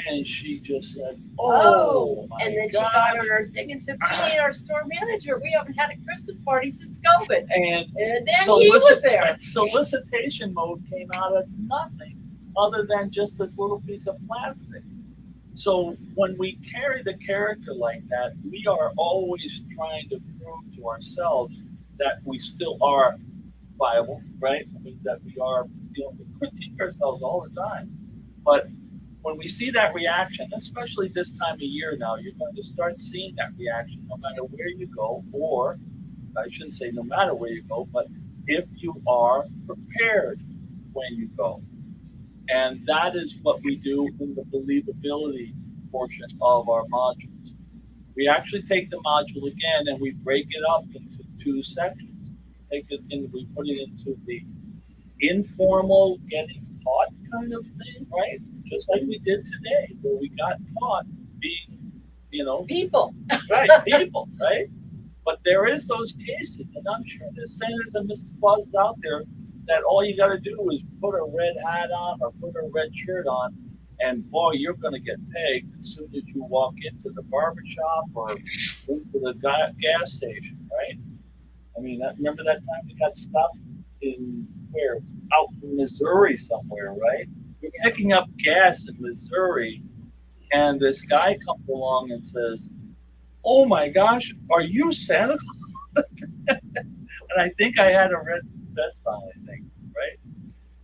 And she just said, Oh, my and then God. she got on her thing and said, "We need our store manager. We haven't had a Christmas party since COVID." And then he was there. Solicitation mode came out of nothing other than just this little piece of plastic. So when we carry the character like that, we are always trying to prove to ourselves that we still are viable, right? I mean, that we are, we critique ourselves all the time. But when we see that reaction, especially this time of year now, you're going to start seeing that reaction no matter where you go, or I shouldn't say no matter where you go, but if you are prepared when you go. And that is what we do in the believability portion of our modules. We actually take the module again and we break it up into 2 sections. We put it into the informal getting caught kind of thing, right? Just like we did today, where we got caught being, People. right, people, right? But there is those cases, and I'm sure there's Santas and Mrs. Clauses out there that all you got to do is put a red hat on or put a red shirt on, and boy, you're going to get pegged as soon as you walk into the barbershop or into the gas station, right? I mean, remember that time we got stopped out in Missouri somewhere, right? We're picking up gas in Missouri, and this guy comes along and says, "Oh my gosh, are you Santa Claus?" And I think I had a red vest on, I think, right?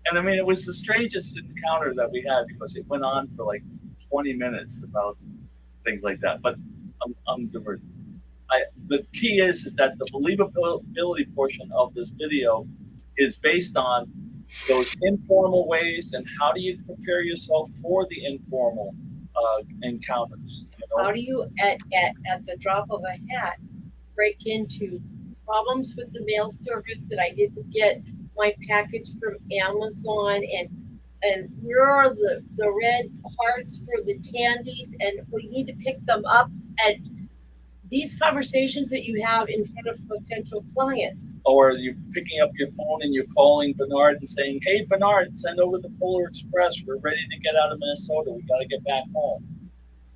And I mean, it was the strangest encounter that we had because it went on for like 20 minutes about things like that. But I'm diverted. The key is that the believability portion of this video is based on those informal ways and how do you prepare yourself for the informal encounters. How do you, at the drop of a hat, break into problems with the mail service that I didn't get my package from Amazon, and where are the red hearts for the candies, and we need to pick them up, and these conversations that you have in front of potential clients. Or you're picking up your phone and you're calling Bernard and saying, "Hey Bernard, send over the Polar Express. We're ready to get out of Minnesota. We got to get back home."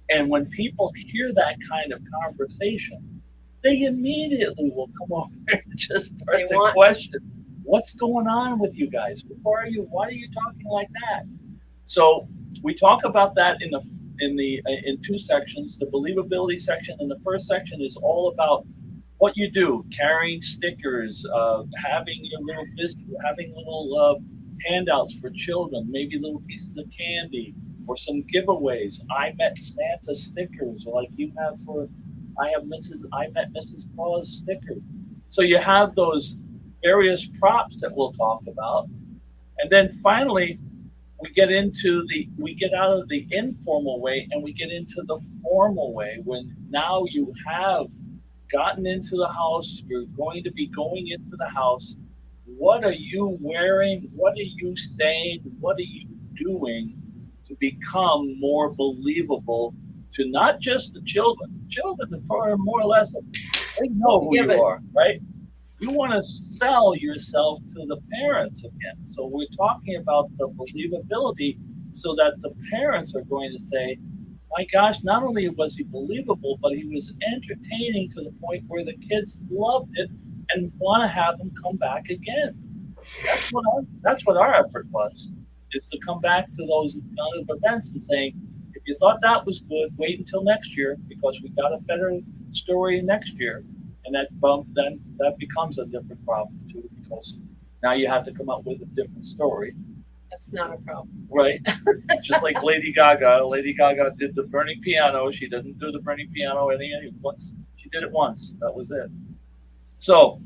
And when people hear that kind of conversation, they immediately will come over and just start to question, what's going on with you guys? Who are you? Why are you talking like that? So we talk about that in 2 sections. The believability section in the first section is all about what you do, carrying stickers, having your little biscuit, having little handouts for children, maybe little pieces of candy, or some giveaways. I met Santa stickers, like you have I met Mrs. Claus stickers. So you have those various props that we'll talk about. And then finally, we get out of the informal way and we get into the formal way when now you have gotten into the house, you're going to be going into the house. What are you wearing? What are you saying? What are you doing to become more believable to not just the children? Children are more or less, they know who you are, right? You want to sell yourself to the parents again. So we're talking about the believability so that the parents are going to say, my gosh, not only was he believable, but he was entertaining to the point where the kids loved it and want to have him come back again. That's what our effort was, is to come back to those kind of events and saying, if you thought that was good, wait until next year because we got a better story next year. And then that becomes a different problem too, because now you have to come up with a different story. That's not a problem. Right. Just like Lady Gaga. Lady Gaga did the burning piano. She didn't do the burning piano once. She did it once. That was it. So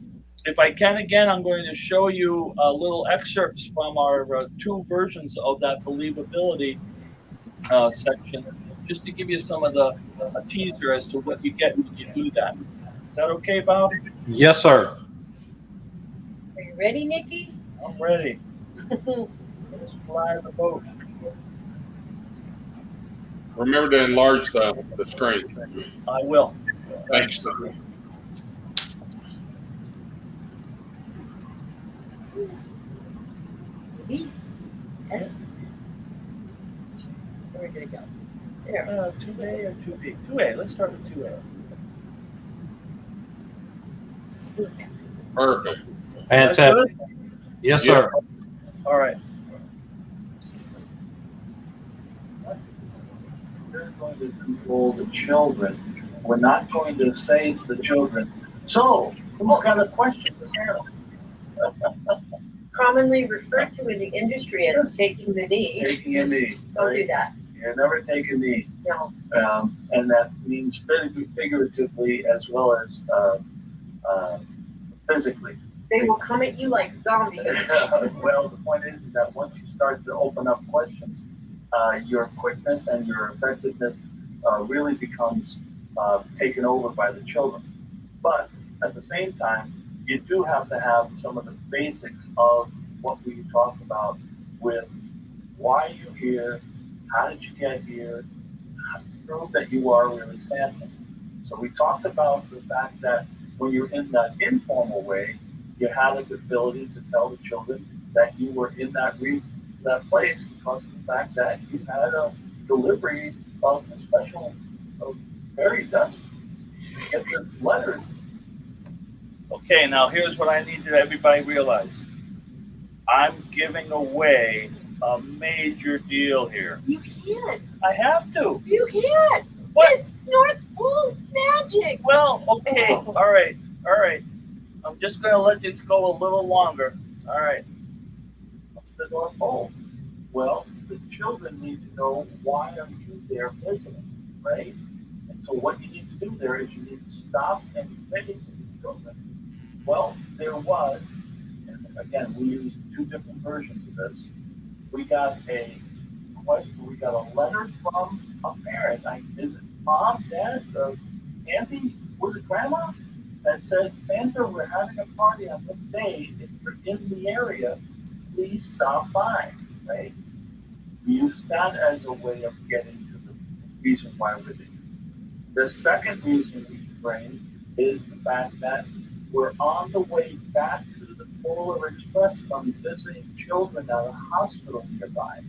if I can again, I'm going to show you little excerpts from our 2 versions of that believability section, just to give you some of a teaser as to what you get when you do that. Is that okay, Bob? Yes, sir. Are you ready, Nikki? I'm ready. Let's fly the boat. Remember to enlarge the screen. I will. Thanks, sir. Maybe? Yes? Where did it go? There. 2A or 2B? 2A. Let's start with 2A. Perfect. That's Fantastic. good? Yes, Yeah. sir. All right. We're going to control the children. We're not going to say to the children, so, what kind of question is Sarah? Commonly referred to in the industry as taking the knee. Taking a knee. Don't do that. You're never taking a knee. No. And that means figuratively as well as physically. They will come at you like zombies. Well, the point is that once you start to open up questions, your quickness and your effectiveness really becomes taken over by the children. But at the same time, you do have to have some of the basics of what we talked about with why you're here, how did you get here, how to prove that you are really Santa. So we talked about the fact that when you're in that informal way, you had the ability to tell the children that you were in that place because of the fact that you had a delivery of the special, very different letters. Okay, now here's what I need to everybody realize. I'm giving away a major deal here. You can't. I have to. You can't. What? It's North Pole magic. Well, okay, Oh. all right. I'm just gonna let this go a little longer. All right. What's the North Pole? Well, the children need to know why are you there visiting, right? And so what you need to do there is you need to stop and say to the children, well, there was, and again, we use two different versions of this. We got a letter from a parent. Is it mom, dad, auntie, was it grandma? That said, Santa, we're having a party on this day. If you're in the area, please stop by, right? We use that as a way of getting to the reason why we're there. The second reason we bring is the fact that we're on the way back to the Polar Express from visiting children at a hospital nearby.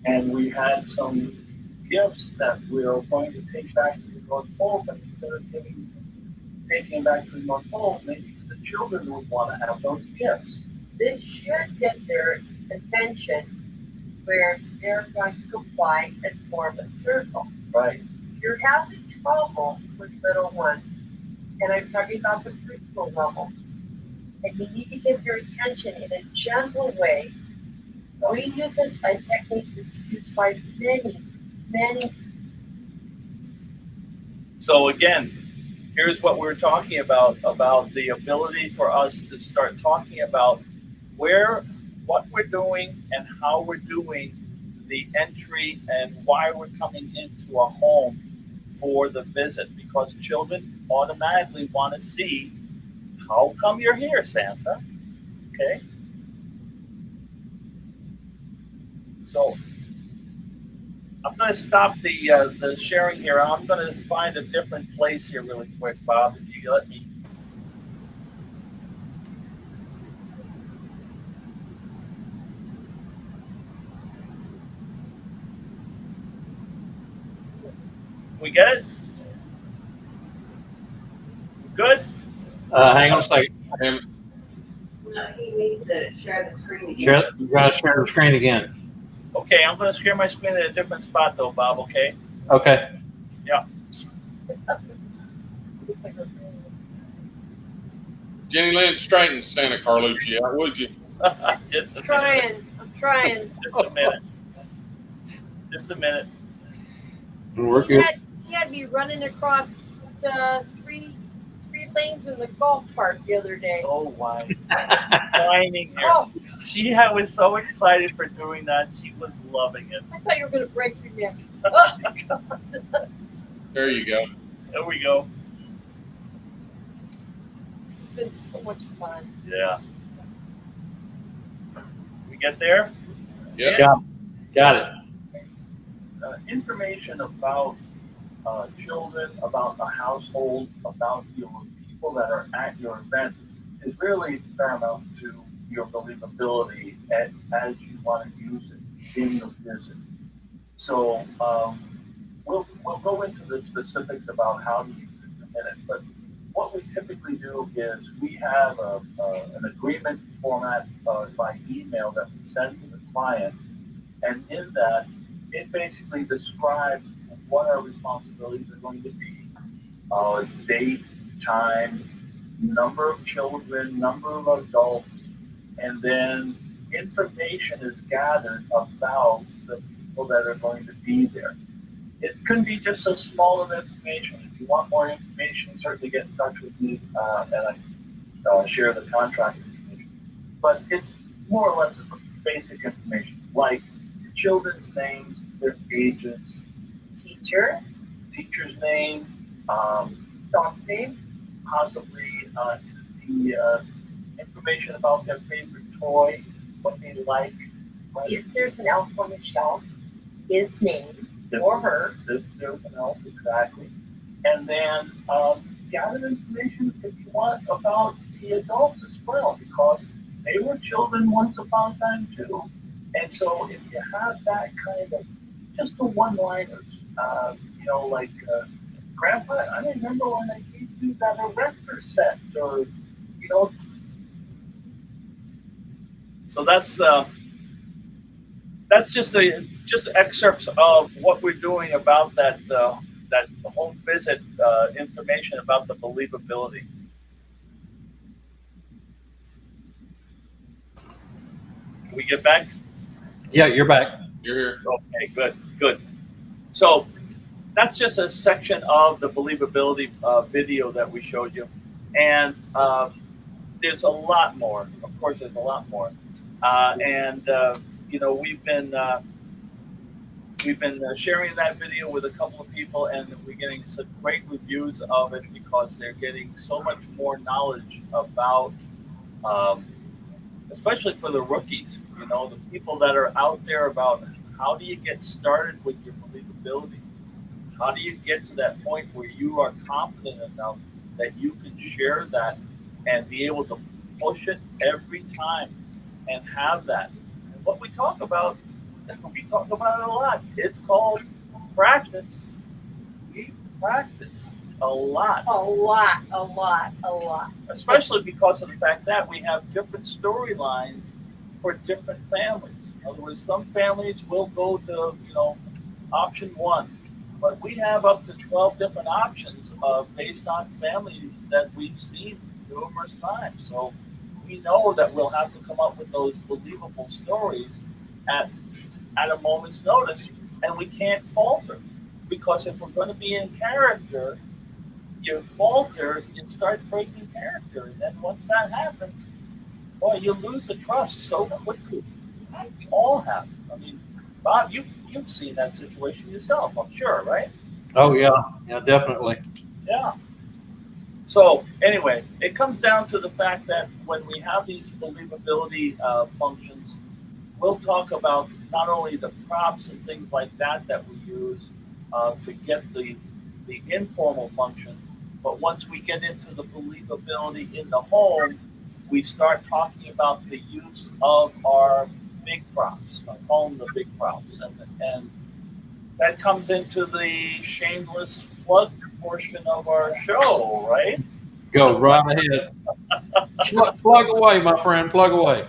And we had some gifts that we are going to take back to the North Pole, but instead of taking back to the North Pole, maybe the children would want to have those gifts. This should get their attention where they're going to comply and form a circle. Right. If you're having trouble with little ones, and I'm talking about the preschool level, and you need to get their attention in a gentle way, we use a technique that's used by many. So again, here's what we're talking about the ability for us to start talking about what we're doing and how we're doing the entry and why we're coming into a home for the visit, because children automatically want to see how come you're here, Santa. Okay? So I'm going to stop the sharing here. I'm going to find a different place here really quick, Bob, if you let me. We get it? Good? Hang on a second. No, he needs to share the screen again. You gotta share the screen again. Okay, I'm going to share my screen at a different spot though, Bob, okay? Okay. Yeah. Jenny Lynn, straighten Santa Carlucci out, would you? Just a I'm trying. Just a minute. Just a minute. We're good. He had me running across three lanes in the golf cart the other day. Oh, why? Whining here. Oh, She was so excited for doing that. She was loving it. I thought you were going to break your neck. Oh, God. There you go. There we go. This has been so much fun. Yeah. We get there? Yep. Got it. Information about children, about the household, about your people that are at your event is really paramount to your believability as you want to use it in the visit. So we'll go into the specifics about how to use it in a minute, but what we typically do is we have an agreement format by email that we send to the client, and in that, it basically describes what our responsibilities are going to be, date, time, number of children, number of adults, and then information is gathered about the people that are going to be there. It can be just so small of information. If you want more information, certainly get in touch with me and I share the contract information. But it's more or less basic information, like children's names, their ages, teacher's name, dog name, possibly the information about their favorite toy, what they like. Right? If there's an elf on the shelf, his name or her. If there's an elf, exactly. And then gather information if you want about the adults as well, because they were children once upon a time too. And so if you have that kind of just the one-liners, like Grandpa, I remember when I gave you that erector set, or So that's just excerpts of what we're doing about that home visit information about the believability. Can we get back? Yeah, you're back. You're here. Okay, good. So that's just a section of the believability video that we showed you, and there's a lot more. Of course, there's a lot more, we've been sharing that video with a couple of people, and we're getting some great reviews of it because they're getting so much more knowledge about, especially for the rookies, the people that are out there, about how do you get started with your believability? How do you get to that point where you are confident enough that you can share that and be able to push it every time and have that? And what we talk about it a lot. It's called practice. We practice a lot. A lot. Especially because of the fact that we have different storylines for different families. In other words, some families will go to, option one, but we have up to 12 different options based on families that we've seen numerous times. So we know that we'll have to come up with those believable stories at a moment's notice, and we can't falter, because if we're going to be in character, you falter, you start breaking character, and then once that happens, boy, you lose the trust so quickly. We all have. I mean, Bob, you've seen that situation yourself, I'm sure, right? Oh yeah, definitely. Yeah. So anyway, it comes down to the fact that when we have these believability functions, we'll talk about not only the props and things like that we use to get the informal function, but once we get into the believability in the home, we start talking about the use of our big props. I call them the big props, and that comes into the shameless plug portion of our show, right? Go right ahead. Plug away, my friend. Plug away.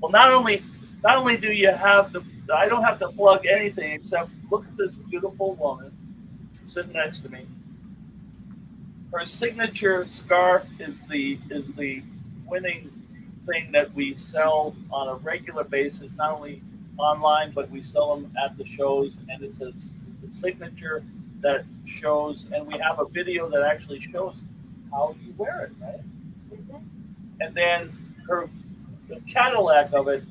Well, not only do you have I don't have to plug anything except look at this beautiful woman sitting next to me. Her signature scarf is the winning thing that we sell on a regular basis, not only online, but we sell them at the shows, and it's a signature that shows, and we have a video that actually shows how you wear it, right? And then the Cadillac of it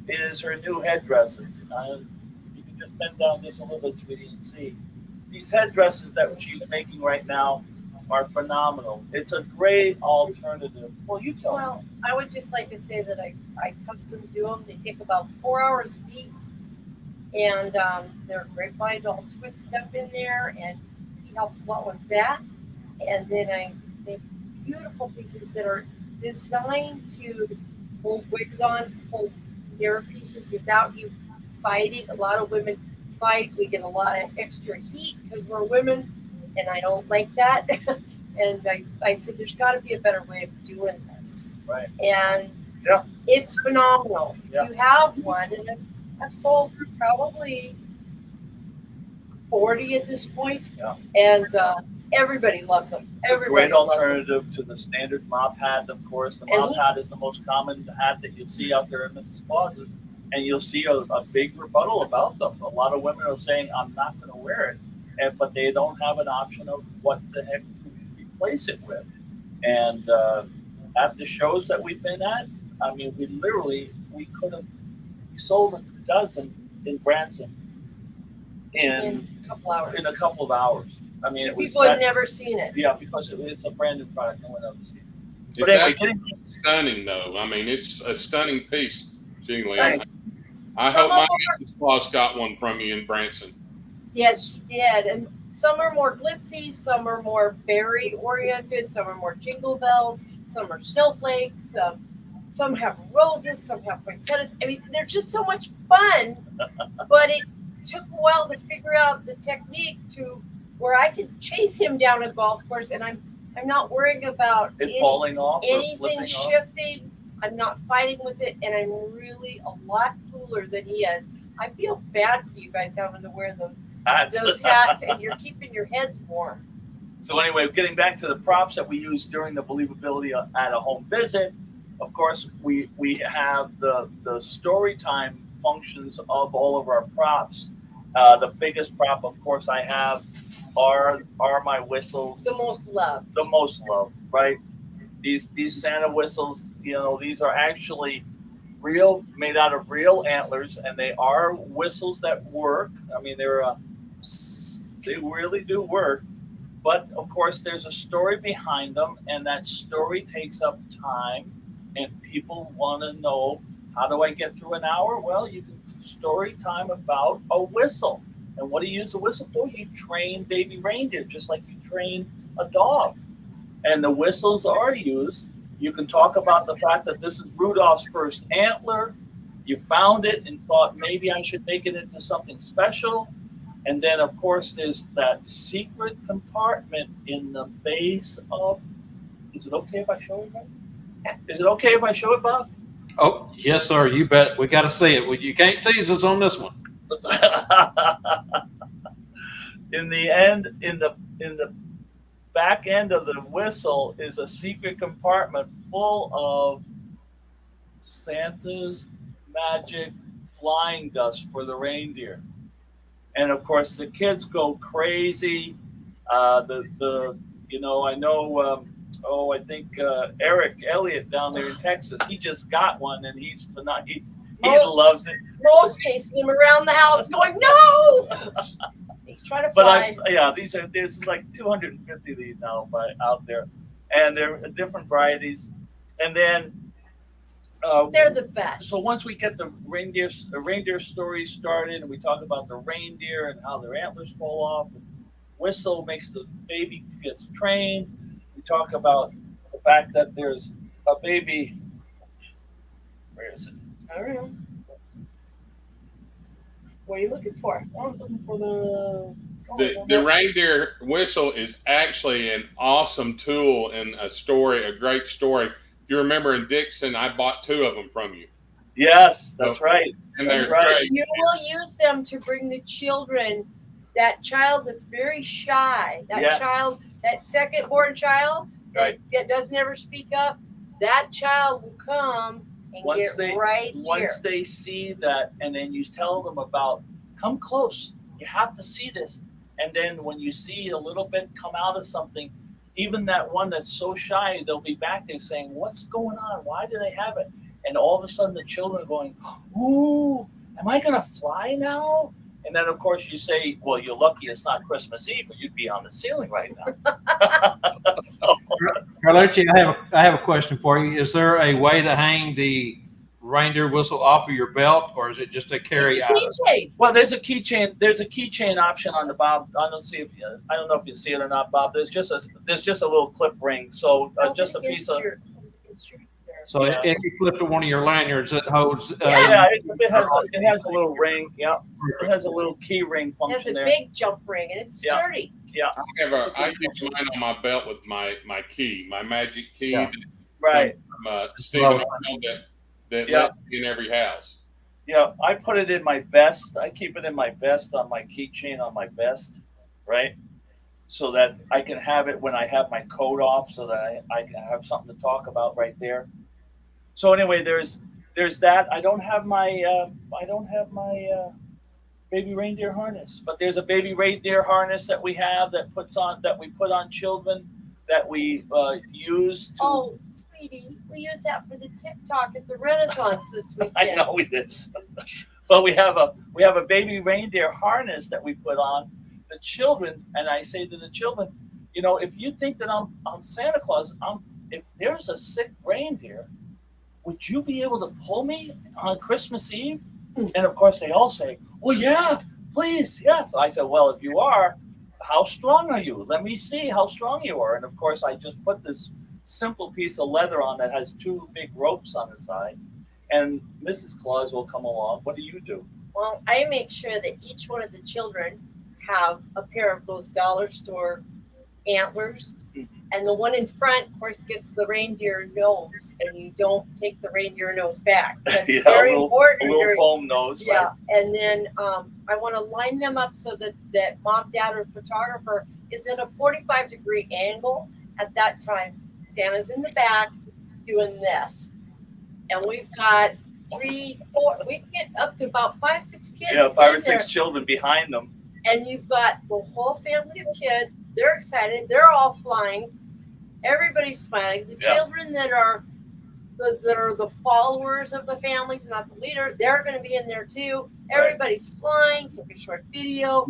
is her new headdresses. You can just bend down just a little bit, sweetie, and see. These headdresses that she's making right now are phenomenal. It's a great alternative. Well, you tell me. Well, I would just like to say that I custom do them. They take about 4 hours a piece, and they're great by all twisted up in there, and he helps a lot with that. And then I make beautiful pieces that are designed to hold wigs on, hold hair pieces without you fighting. A lot of women fight. We get a lot of extra heat because we're women, and I don't like that. And I said, there's got to be a better way of doing this. Right. And Yeah. it's phenomenal. Yeah. You have one, and I've sold probably 40 at this point. Yeah. And everybody loves them. Everybody Great loves them. alternative to the standard mop hat, of course. The mop hat is the most common hat that you'll see out there in Mrs. Claus's, and you'll see a big rebuttal about them. A lot of women are saying, I'm not going to wear it, but they don't have an option of what the heck to replace it with. And at the shows that we've been at, I mean, we could have sold a dozen in Branson in a couple hours. In a couple of hours. I mean, it was people had never seen it. Yeah, because it's a brand new product. No one else seen it. It's But anyway, actually stunning, though. I mean, it's a stunning piece, Jenny Lynn. Right. I hope my Mrs. Claus got one from you in Branson. Yes, she did. And some are more glitzy, some are more berry oriented, some are more jingle bells, some are snowflakes, some have roses, some have poinsettias. I mean, they're just so much fun. But it took a while to figure out the technique to where I could chase him down a golf course, and I'm not worrying about falling off, anything shifting. I'm not fighting with it, and I'm really a lot cooler than he is. I feel bad for you guys having to wear those hats, and you're keeping your heads warm. So anyway, getting back to the props that we use during the Believability at a home visit, of course, we have the story time functions of all of our props. The biggest prop, of course, I have are my whistles. The most loved. The most loved, right? These Santa whistles, these are actually real, made out of real antlers, and they are whistles that work. I mean, they really do work. But of course, there's a story behind them, and that story takes up time, and people want to know, how do I get through an hour? Well, you can story time about a whistle. And what do you use the whistle for? You train baby reindeer, just like you train a dog. And the whistles are used. You can talk about the fact that this is Rudolph's first antler. You found it and thought maybe I should make it into something special. And then, of course, there's that secret compartment in the base of. Is it okay if I show it, Bob? Is it okay if I show it, Bob? Oh, yes, sir. You bet. We got to see it. Well, you can't tease us on this one. In the back end of the whistle is a secret compartment full of Santa's magic flying dust for the reindeer. And of course, the kids go crazy. I think Eric Elliott down there in Texas, he just got one, and he loves it. Mo's chasing him around the house, going, "No!" He's trying to fly. There's like 250 of these now out there, and they're different varieties. And then they're the best. So once we get the reindeer story started, and we talk about the reindeer and how their antlers fall off, and whistle makes the baby gets trained. We talk about the fact that there's a baby. Where is it? I don't know. What are you looking for? I'm looking for the reindeer whistle is actually an awesome tool in a story, a great story. If you remember in Dixon, I bought 2 of them from you. Yes, that's right. And they're great. You will use them to bring the children, that child that's very shy, child, that second-born child that doesn't ever speak up, that child will come and Once here. they see that, and then you tell them about, come close, you have to see this. And then when you see a little bit come out of something, even that one that's so shy, they'll be back there saying, what's going on? Why do they have it? And all of a sudden the children are going, ooh, am I going to fly now? And then, of course, you say, well, you're lucky it's not Christmas Eve, or you'd be on the ceiling right now. Carlucci, I have a question for you. Is there a way to hang the reindeer whistle off of your belt, or is it just a carry out? Well, there's a keychain. There's a keychain option on the Bob. I don't know if you see it or not, Bob. There's just a little clip ring. So just a piece of. So Yeah. if you flip to one of your lanyards, it holds. Yeah, it has a little ring. Yeah, it has a little key ring It has function a there. big jump ring and it's Yeah. sturdy. I use mine on my belt with my key, my magic key Yeah. Right. from Stephen Well, Arnold that Yeah. lives in every house. Yeah, I put it in my vest. I keep it in my vest on my keychain on my vest, right? So that I can have it when I have my coat off, so that I can have something to talk about right there. So anyway, there's that. I don't have my baby reindeer harness, but there's a baby reindeer harness that we have that we put on children that we use to. Oh, sweetie, we use that for the TikTok at the Renaissance this weekend. I know we did, but we have a baby reindeer harness that we put on the children, and I say to the children, you know, if you think that I'm Santa Claus, if there's a sick reindeer, would you be able to pull me on Christmas Eve? And of course, they all say, well, yeah, please, yes. I said, well, if you are, how strong are you? Let me see how strong you are. And of course, I just put this simple piece of leather on that has two big ropes on the side, and Mrs. Claus will come along. What do you do? Well, I make sure that each one of the children have a pair of those dollar store antlers. And the one in front, of course, gets the reindeer nose, and you don't take the reindeer nose back. That's very important. A little foam nose. Yeah, Right? and then I want to line them up so that mom, dad, or photographer is in a 45-degree angle. At that time, Santa's in the back doing this, and we've got 3, 4. We get up to about 5, 6 kids. Yeah, 5 or in there. 6 children behind them. And you've got the whole family of kids. They're excited. They're all flying. Everybody's smiling. The Yeah. children that are the followers of the families, not the leader, they're going to be in there too. Everybody's flying. Took a short video.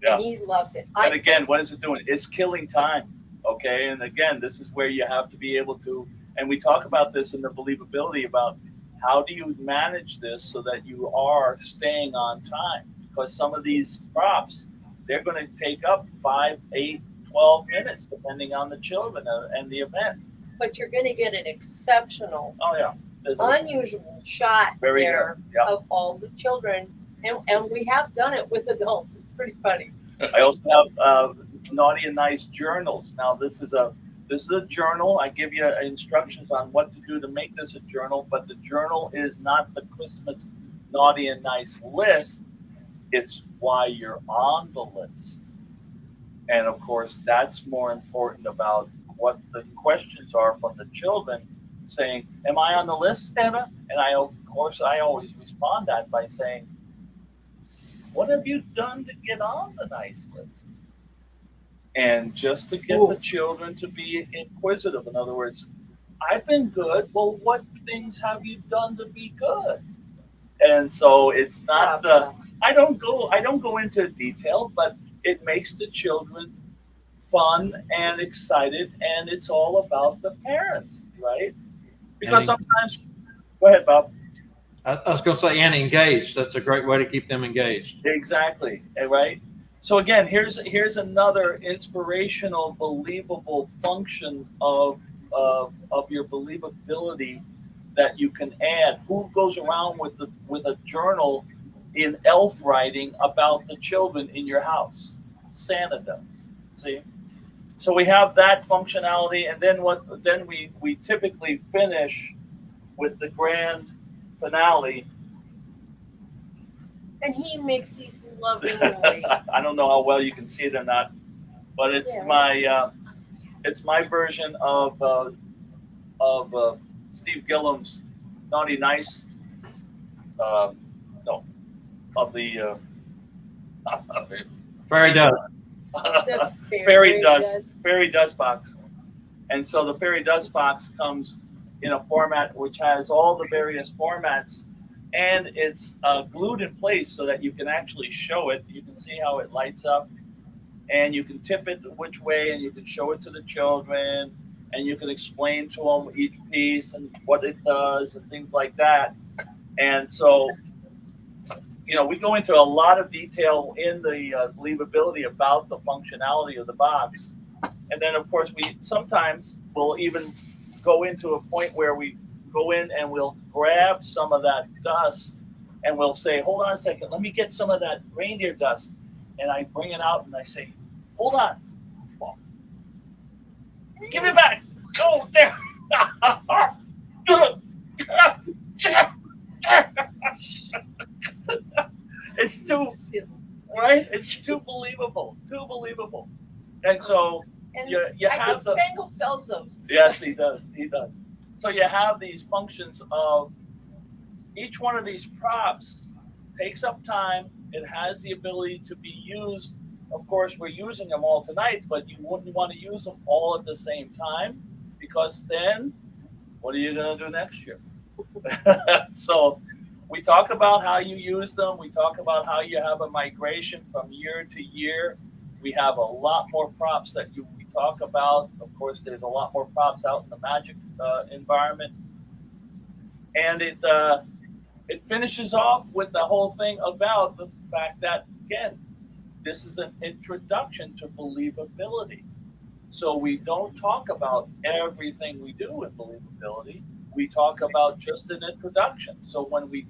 Yeah. And he loves it. And again, what is it doing? It's killing time. Okay. And again, this is where you have to be able to, and we talk about this in the believability about how do you manage this so that you are staying on time? Because some of these props, they're going to take up 5, 8, 12 minutes, depending on the children and the event. But you're going to get an exceptional, Oh, yeah. unusual shot Very there good. Yeah. of all the children. And we have done it with adults. It's pretty funny. I also have naughty and nice journals. Now, this is a journal. I give you instructions on what to do to make this a journal, but the journal is not the Christmas naughty and nice list. It's why you're on the list. And of course, that's more important about what the questions are from the children saying, am I on the list, Santa? And I always respond that by saying, what have you done to get on the nice list? And just to get the children to be inquisitive. In other words, I've been good. Well, what things have you done to be good? And so it's not I don't go into detail, but it makes the children fun and excited, and it's all about the parents, right? Because sometimes, go ahead, Bob. I was going to say, and engaged. That's a great way to keep them engaged. Exactly, right? So again, here's another inspirational, believable function of your believability that you can add. Who goes around with a journal in elf writing about the children in your house? Santa does. See? So we have that functionality, and then we typically finish with the grand finale. And he makes these lovingly. I don't know how well you can see it or not, but it's my version of Steve Gillum's Naughty Nice. Of the Fairy dust. The fairy dust box. And so the fairy dust box comes in a format which has all the various formats, and it's glued in place so that you can actually show it. You can see how it lights up, and you can tip it which way, and you can show it to the children, and you can explain to them each piece and what it does and things like that. And so, we go into a lot of detail in the believability about the functionality of the box. And then, of course, we sometimes will even go into a point where we go in and we'll grab some of that dust and we'll say, hold on a second, let me get some of that reindeer dust. And I bring it out and I say, hold on. Give it back. Go there. It's too, right? It's too believable. Too believable. And so And you I have think the. Spangle sells those. Yes, he does. He does. So you have these functions of each one of these props takes up time. It has the ability to be used. Of course, we're using them all tonight, but you wouldn't want to use them all at the same time because then what are you going to do next year? So we talk about how you use them. We talk about how you have a migration from year to year. We have a lot more props that we talk about. Of course, there's a lot more props out in the magic environment. And it finishes off with the whole thing about the fact that, again, this is an introduction to believability. So we don't talk about everything we do with believability. We talk about just an introduction. So when we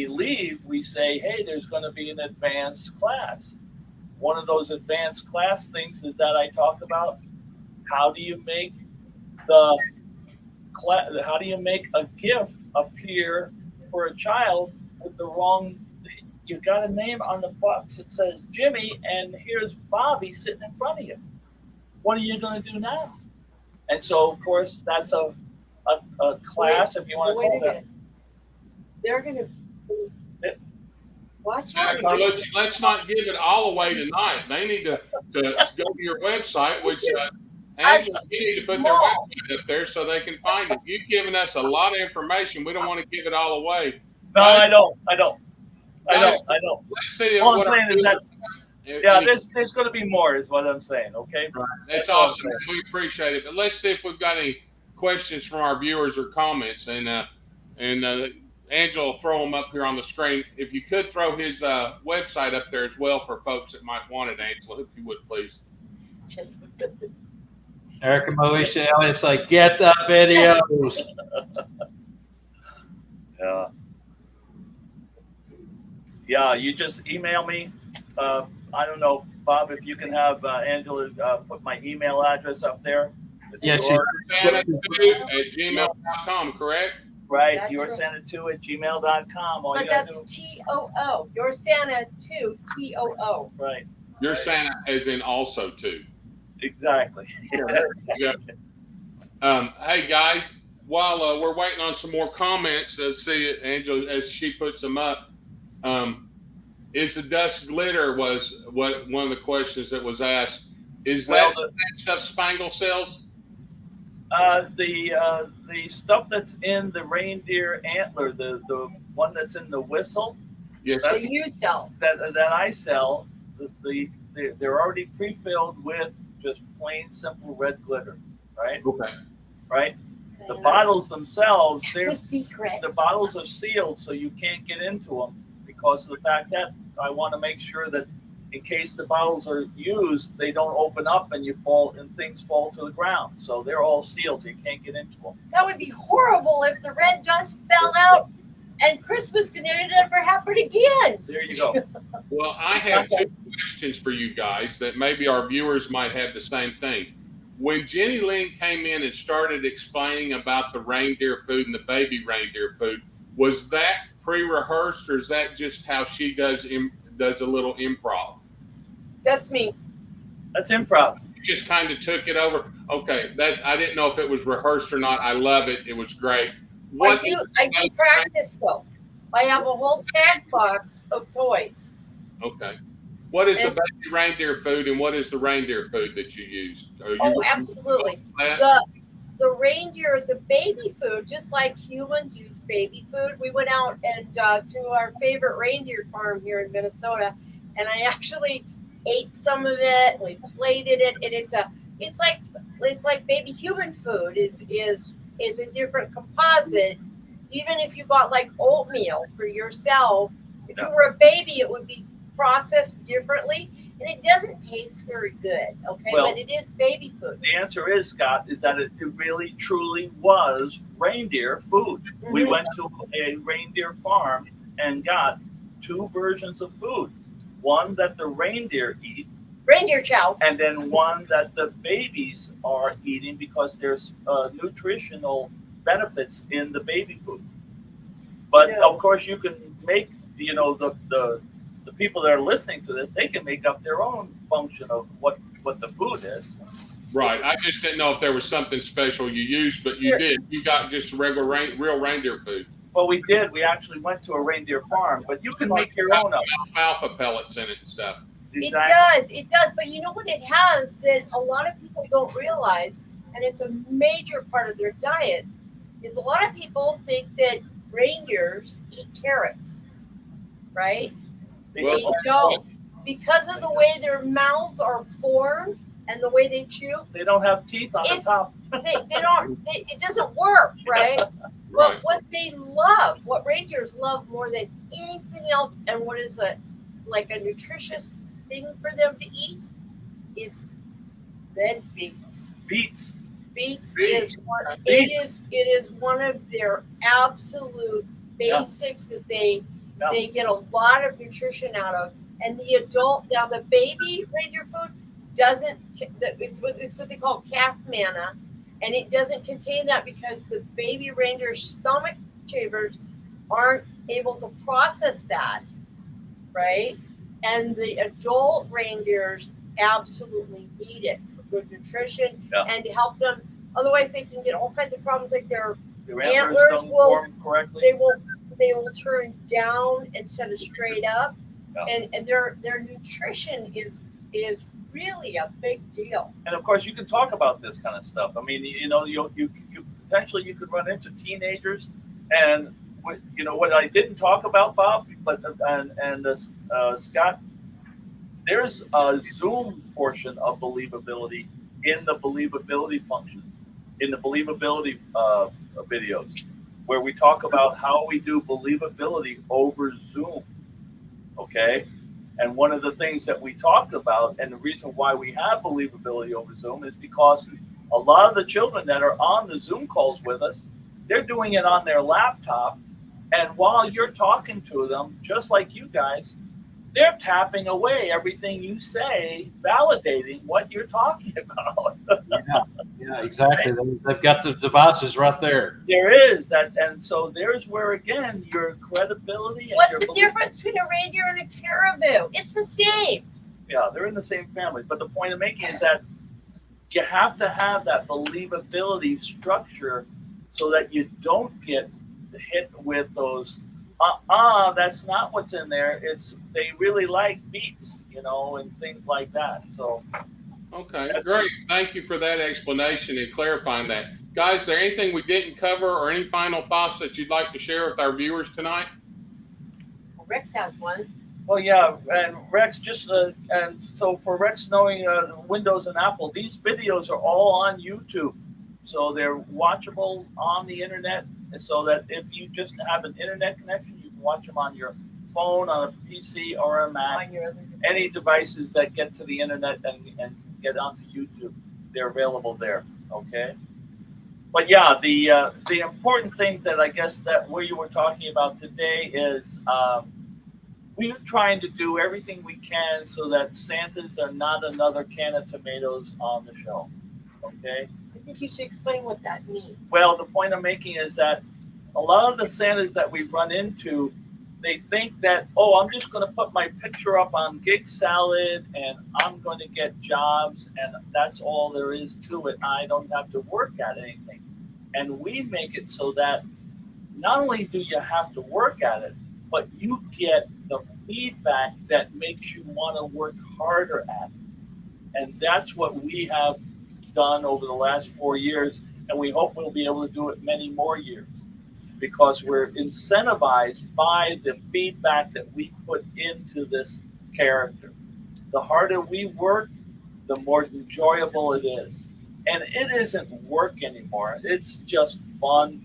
leave, we say, hey, there's going to be an advanced class. One of those advanced class things is that I talk about how do you make a gift appear for a child with the wrong. You got a name on the box that says Jimmy, and here's Bobby sitting in front of you. What are you going to do now? And so, of course, that's a class, if you want to call that. They're going to watch out. Carlucci, let's not give it all away tonight. They need to go to your website, which Angela, you need to put their website up there so they can find it. You've given us a lot of information. We don't want to give it all away. No, I don't. Let's see. All I'm saying is that, there's going to be more, is what I'm saying. Okay. Right. That's awesome. We appreciate it. But let's see if we've got any questions from our viewers or comments. And Angela will throw them up here on the screen. If you could throw his website up there as well for folks that might want it, Angela, if you would, please. Erica Moesha Elliott's like, get the videos. Yeah. Yeah, you just email me. I don't know, Bob, if you can have Angela put my email address up there. Yes, Santa2@gmail.com, correct? Right, That's yoursanta2@gmail.com. But that's TOO. Your Santa 2 TOO. Right. Your Santa as in also too. Exactly. Yeah. Hey guys, while we're waiting on some more comments, see Angela as she puts them up. Is the dust glitter was what one of the questions that was asked. Is that stuff Spangle sells? The stuff that's in the reindeer antler, the one that's in the whistle. Yes. That you sell. That I sell. They're already pre-filled with just plain simple red glitter, right? Okay. Right. The bottles themselves, It's a secret. the bottles are sealed, so you can't get into them because of the fact that I want to make sure that in case the bottles are used, they don't open up and things fall to the ground. So they're all sealed. You can't get into them. That would be horrible if the red dust fell out and Christmas could never happen again. There you go. Well, I have two questions for you guys that maybe our viewers might have the same thing. When Jenny Lynn came in and started explaining about the reindeer food and the baby reindeer food, was that pre-rehearsed or is that just how she does a little improv? That's me. That's improv. You just kind of took it over. Okay, I didn't know if it was rehearsed or not. I love it. It was great. I do practice though. I have a whole tag box of toys. Okay. What is the baby reindeer food and what is the reindeer food that you use? Absolutely. The reindeer, the baby food, just like humans use baby food. We went out and to our favorite reindeer farm here in Minnesota, and I actually ate some of it. We plated it, and it's like baby human food is a different composite. Even if you got like oatmeal for yourself, if you were a baby, it would be processed differently. and it doesn't taste very good. Okay, Well, but it is baby food. The answer is, Scott, is that it really truly was reindeer food. We Mhm. went to a reindeer farm and got 2 versions of food. One that the reindeer eat, Reindeer chow. and then one that the babies are eating because there's nutritional benefits in the baby food. But Yeah. of course, you can make, the people that are listening to this, they can make up their own function of what the food is. Right. I just didn't know if there was something special you used, but you did. You got just regular real reindeer food. Well, we did. We actually went to a reindeer farm, but you can make your own up. Alfalfa pellets in it and stuff. Exactly. It does. But you know what it has that a lot of people don't realize, and it's a major part of their diet, is a lot of people think that reindeers eat carrots, right? Well, They don't. Because of the way their mouths are formed and the way they chew, They don't have teeth on the It's- top. it doesn't work, right? But Right. what they love, what reindeers love more than anything else, and what is a nutritious thing for them to eat, is red beets. Beets. Beets Beets. is one. Beets. It is one of their absolute basics that they get a lot of nutrition out of. And the adult, now the baby reindeer food doesn't. It's what they call calf manna, and it doesn't contain that because the baby reindeer stomach chambers aren't able to process that, right? And the adult reindeers absolutely need it for good nutrition and to help them. Otherwise, they can get all kinds of problems like their antlers don't will- form correctly. they will turn down instead of straight up, Yeah. and their nutrition is really a big deal. And of course, you can talk about this kind of stuff. I mean, you potentially you could run into teenagers, and what I didn't talk about, Bob, but Scott, there's a Zoom portion of believability in the believability function, in the believability videos, where we talk about how we do believability over Zoom. Okay. And one of the things that we talked about, and the reason why we have believability over Zoom, is because a lot of the children that are on the Zoom calls with us, they're doing it on their laptop. And while you're talking to them, just like you guys, they're tapping away everything you say, validating what you're talking about. Yeah, exactly. They've got the devices right there. There is that. And so there's where, again, your credibility. And What's your the difference between a reindeer and a caribou? It's the same. Yeah, they're in the same family. But the point I'm making is that you have to have that believability structure so that you don't get hit with those, that's not what's in there. They really like beets, and things like that. So. Okay, great. Thank you for that explanation and clarifying that. Guys, is there anything we didn't cover or any final thoughts that you'd like to share with our viewers tonight? Well, Rex has one. Well, yeah, and Rex and so for Rex knowing Windows and Apple, these videos are all on YouTube, so they're watchable on the internet. And so that if you just have an internet connection, you can watch them on your phone, on a PC, or a Mac. On your other device. Any devices that get to the internet and get onto YouTube, they're available there. Okay. But yeah, the important thing that I guess that we were talking about today is we're trying to do everything we can so that Santas are not another can of tomatoes on the shelf. Okay. I think you should explain what that means. Well, the point I'm making is that a lot of the Santas that we run into, they think that, I'm just going to put my picture up on Gig Salad and I'm going to get jobs and that's all there is to it. I don't have to work at anything. And we make it so that not only do you have to work at it, but you get the feedback that makes you want to work harder at it. And that's what we have done over the last 4 years. And we hope we'll be able to do it many more years, because we're incentivized by the feedback that we put into this character. The harder we work, the more enjoyable it is. And it isn't work anymore. It's just fun.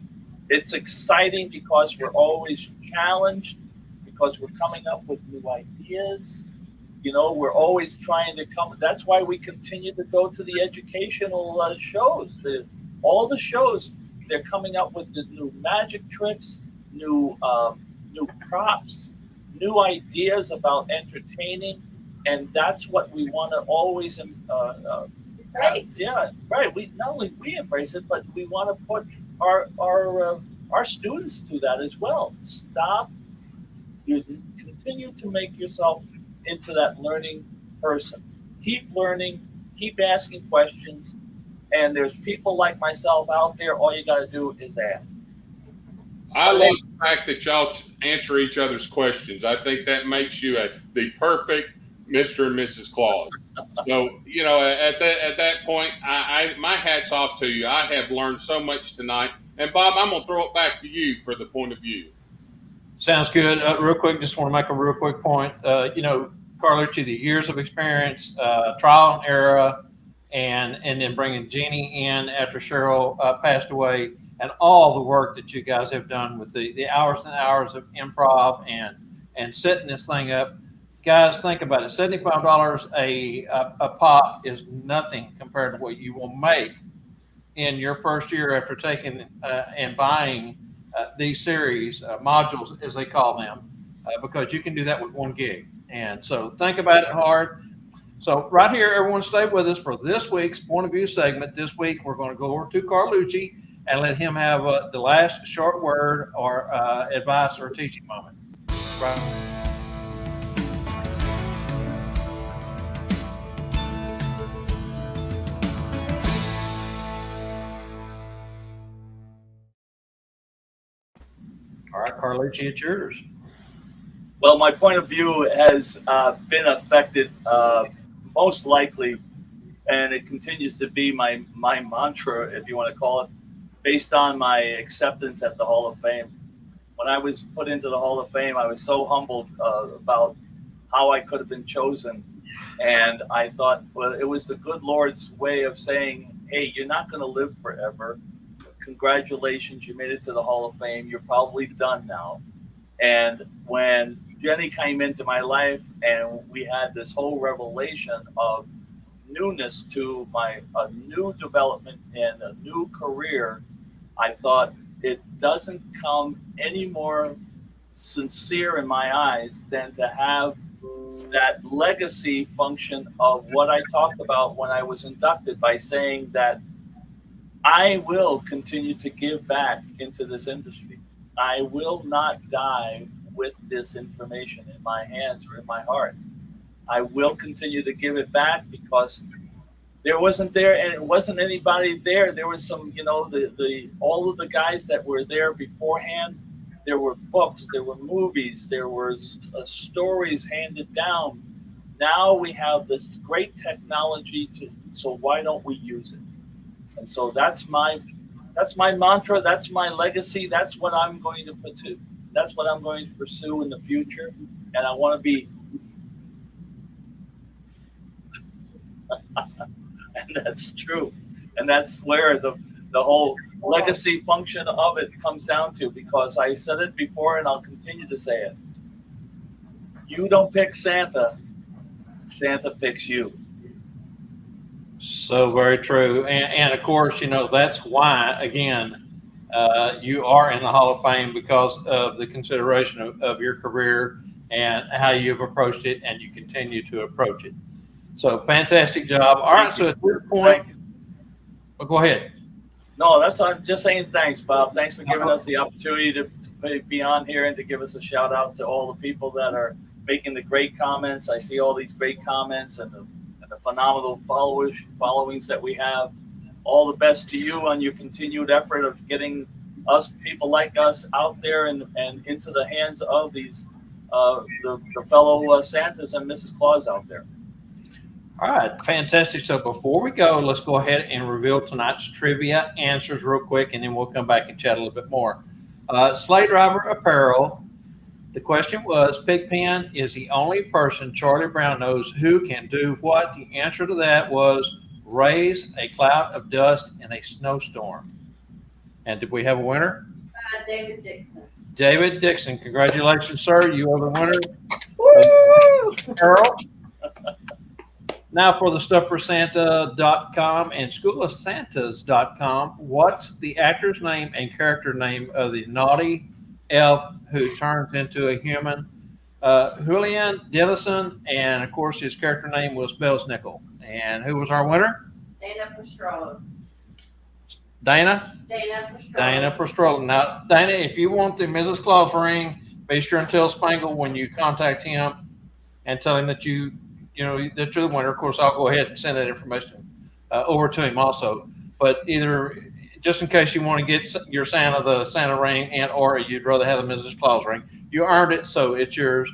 It's exciting because we're always challenged, because we're coming up with new ideas. we're always trying to come. That's why we continue to go to the educational shows. All the shows, they're coming up with the new magic tricks, new props, new ideas about entertaining, and that's what we want to always Embrace. Yeah, right. We not only we embrace it, but we want to put our students to that as well. Stop. You continue to make yourself into that learning person. Keep learning. Keep asking questions. And there's people like myself out there. All you got to do is ask. I love the fact that y'all answer each other's questions. I think that makes you the perfect Mr. and Mrs. Claus. So, at that point, my hat's off to you. I have learned so much tonight. And Bob, I'm going to throw it back to you for the point of view. Sounds good. Real quick, just want to make a real quick point. Carlucci, the years of experience, trial and error, and then bringing Jenny in after Cheryl passed away, and all the work that you guys have done with the hours and hours of improv and setting this thing up. Guys, think about it. $75 a pop is nothing compared to what you will make in your first year after taking and buying these series, modules as they call them, because you can do that with one gig. And so think about it hard. So right here, everyone stay with us for this week's Point of View segment. This week, we're going to go over to Carlucci and let him have the last short word or advice or teaching moment. Right. All right, Carlucci, it's yours. Well, my point of view has been affected most likely, and it continues to be my mantra, if you want to call it, based on my acceptance at the Hall of Fame. When I was put into the Hall of Fame, I was so humbled about how I could have been chosen. And I thought, well, it was the good Lord's way of saying, hey, you're not going to live forever. Congratulations, you made it to the Hall of Fame. You're probably done now. And when Jenny came into my life and we had this whole revelation of newness to a new development and a new career, I thought it doesn't come any more sincere in my eyes than to have that legacy function of what I talked about when I was inducted by saying that I will continue to give back into this industry. I will not die with this information in my hands or in my heart. I will continue to give it back because there wasn't anybody there. There was some, all of the guys that were there beforehand. There were books, there were movies, there was stories handed down. Now we have this great technology so why don't we use it? And so that's my mantra. That's my legacy. That's what I'm going to that's what I'm going to pursue in the future. And I want to be, and that's true. And that's where the whole legacy function of it comes down to, because I said it before and I'll continue to say it. You don't pick Santa, Santa picks you. So very true. And of course, that's why, again, you are in the Hall of Fame, because of the consideration of your career and how you've approached it, and you continue to approach it. So fantastic job. All right, so at this point, go ahead. No, I'm just saying thanks, Bob. Thanks for giving us the opportunity to be on here and to give us a shout out to all the people that are making the great comments. I see all these great comments and the phenomenal followings that we have. All the best to you on your continued effort of getting people like us out there and into the hands of these the fellow Santas and Mrs. Claus out there. All right, fantastic. So before we go, let's go ahead and reveal tonight's trivia answers real quick, and then we'll come back and chat a little bit more. Sleigh Driver Apparel. The question was, Pigpen is the only person Charlie Brown knows who can do what? The answer to that was raise a cloud of dust in a snowstorm. And did we have a winner? David Dixon. David Dixon. Congratulations, sir. You are the winner. Woo! Earl. Now for the StuffForSanta.com and SchoolOfSantas.com. What's the actor's name and character name of the naughty elf who turns into a human? Julian Dennison, and of course his character name was Belsnickel. And who was our winner? Dana Pastrollo. Dana? Dana Pastrollo. Dana Pastrollo. Now, Dana, if you want the Mrs. Claus ring, be sure and tell Spangle when you contact him and tell him that that you're the winner. Of course, I'll go ahead and send that information over to him also. But either just in case you want to get your Santa the Santa ring, and or you'd rather have the Mrs. Claus ring, you earned it, so it's yours.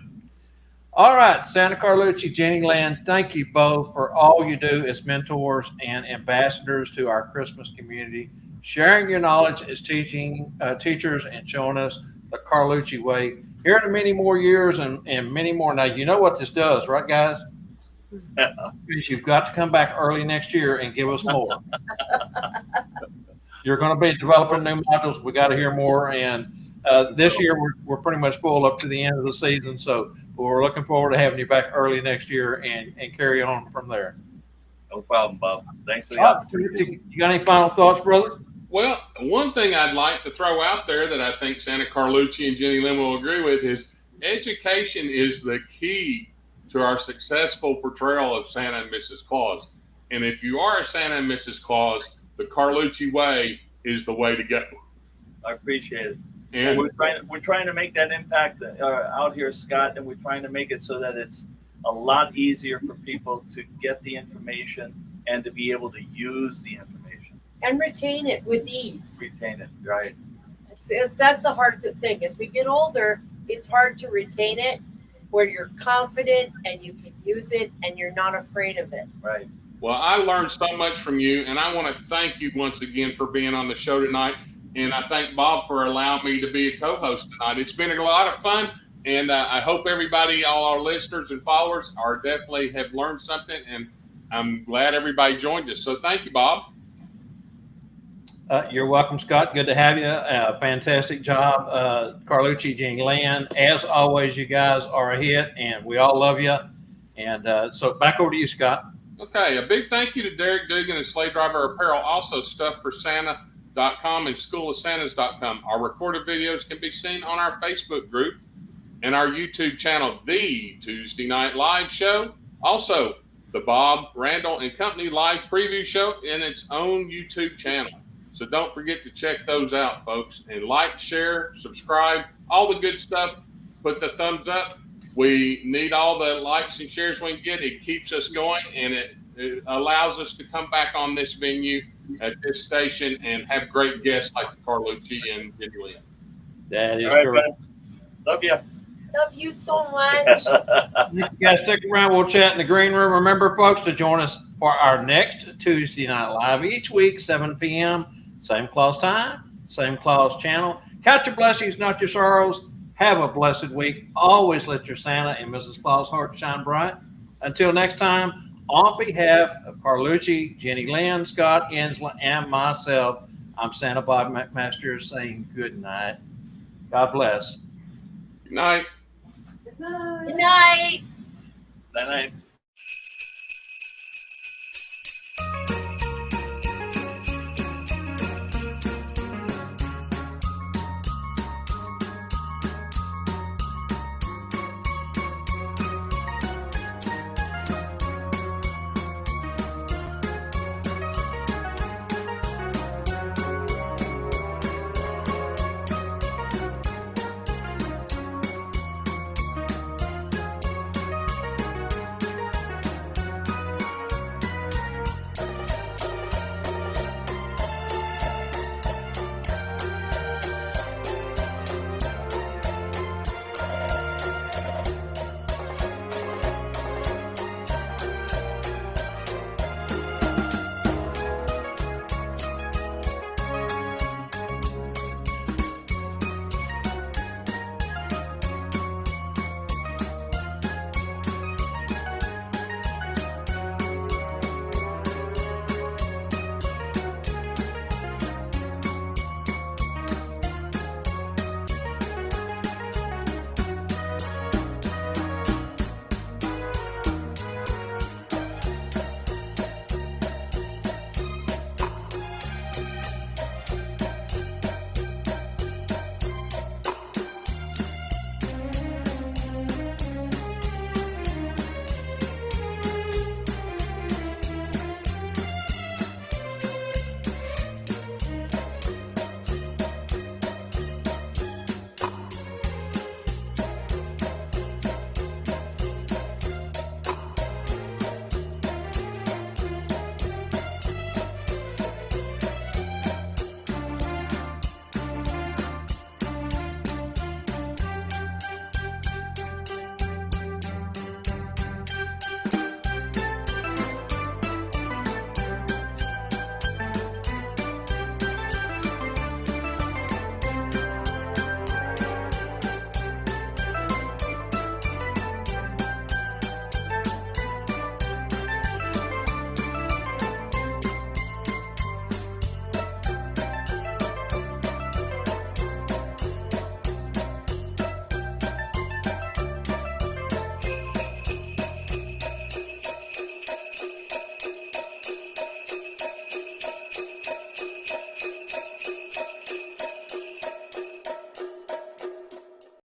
All right, Santa Carlucci, Jenny Lynn, thank you both for all you do as mentors and ambassadors to our Christmas community, sharing your knowledge as teachers and showing us the Carlucci way. Here in many more years and many more. Now, you know what this does, right, guys? You've got to come back early next year and give us more. You're going to be developing new modules. We got to hear more. And this year, we're pretty much full up to the end of the season. So we're looking forward to having you back early next year and carry on from there. No problem, Bob. Thanks for the opportunity. You got any final thoughts, brother? Well, one thing I'd like to throw out there that I think Santa Carlucci and Jenny Lynn will agree with is education is the key to our successful portrayal of Santa and Mrs. Claus. And if you are a Santa and Mrs. Claus, the Carlucci way is the way to go. I appreciate it. And we're trying to make that impact out here, Scott, and we're trying to make it so that it's a lot easier for people to get the information and to be able to use the information. And retain it with ease. Retain it, right. That's the hard thing. As we get older, it's hard to retain it where you're confident and you can use it and you're not afraid of it. Right. Well, I learned so much from you, and I want to thank you once again for being on the show tonight. And I thank Bob for allowing me to be a co-host tonight. It's been a lot of fun, and I hope everybody, all our listeners and followers, definitely have learned something, and I'm glad everybody joined us. So thank you, Bob. You're welcome, Scott. Good to have you. Fantastic job, Carlucci, Jenny Lynn. As always, you guys are a hit, and we all love you. And so back over to you, Scott. Okay, a big thank you to Derek Dugan and Slave Driver Apparel, also StuffForSanta.com and SchoolOfSantas.com. Our recorded videos can be seen on our Facebook group and our YouTube channel, The Tuesday Night Live Show. Also, the Bob Randall and Company Live Preview Show in its own YouTube channel. So don't forget to check those out, folks. And like, share, subscribe, all the good stuff. Put the thumbs up. We need all the likes and shares we can get. It keeps us going, and it allows us to come back on this venue at this station and have great guests like Carlucci and Jenny Lynn. That is All right, correct. Love you. Love you so much. You guys stick around. We'll chat in the green room. Remember, folks, to join us for our next Tuesday Night Live each week, 7 p.m. Same Claus time, same Claus channel. Count your blessings, not your sorrows. Have a blessed week. Always let your Santa and Mrs. Claus heart shine bright. Until next time, on behalf of Carlucci, Jenny Lynn, Scott Inslee, and myself, I'm Santa Bob McMaster saying good night. God bless. Good night. Good night. Good night.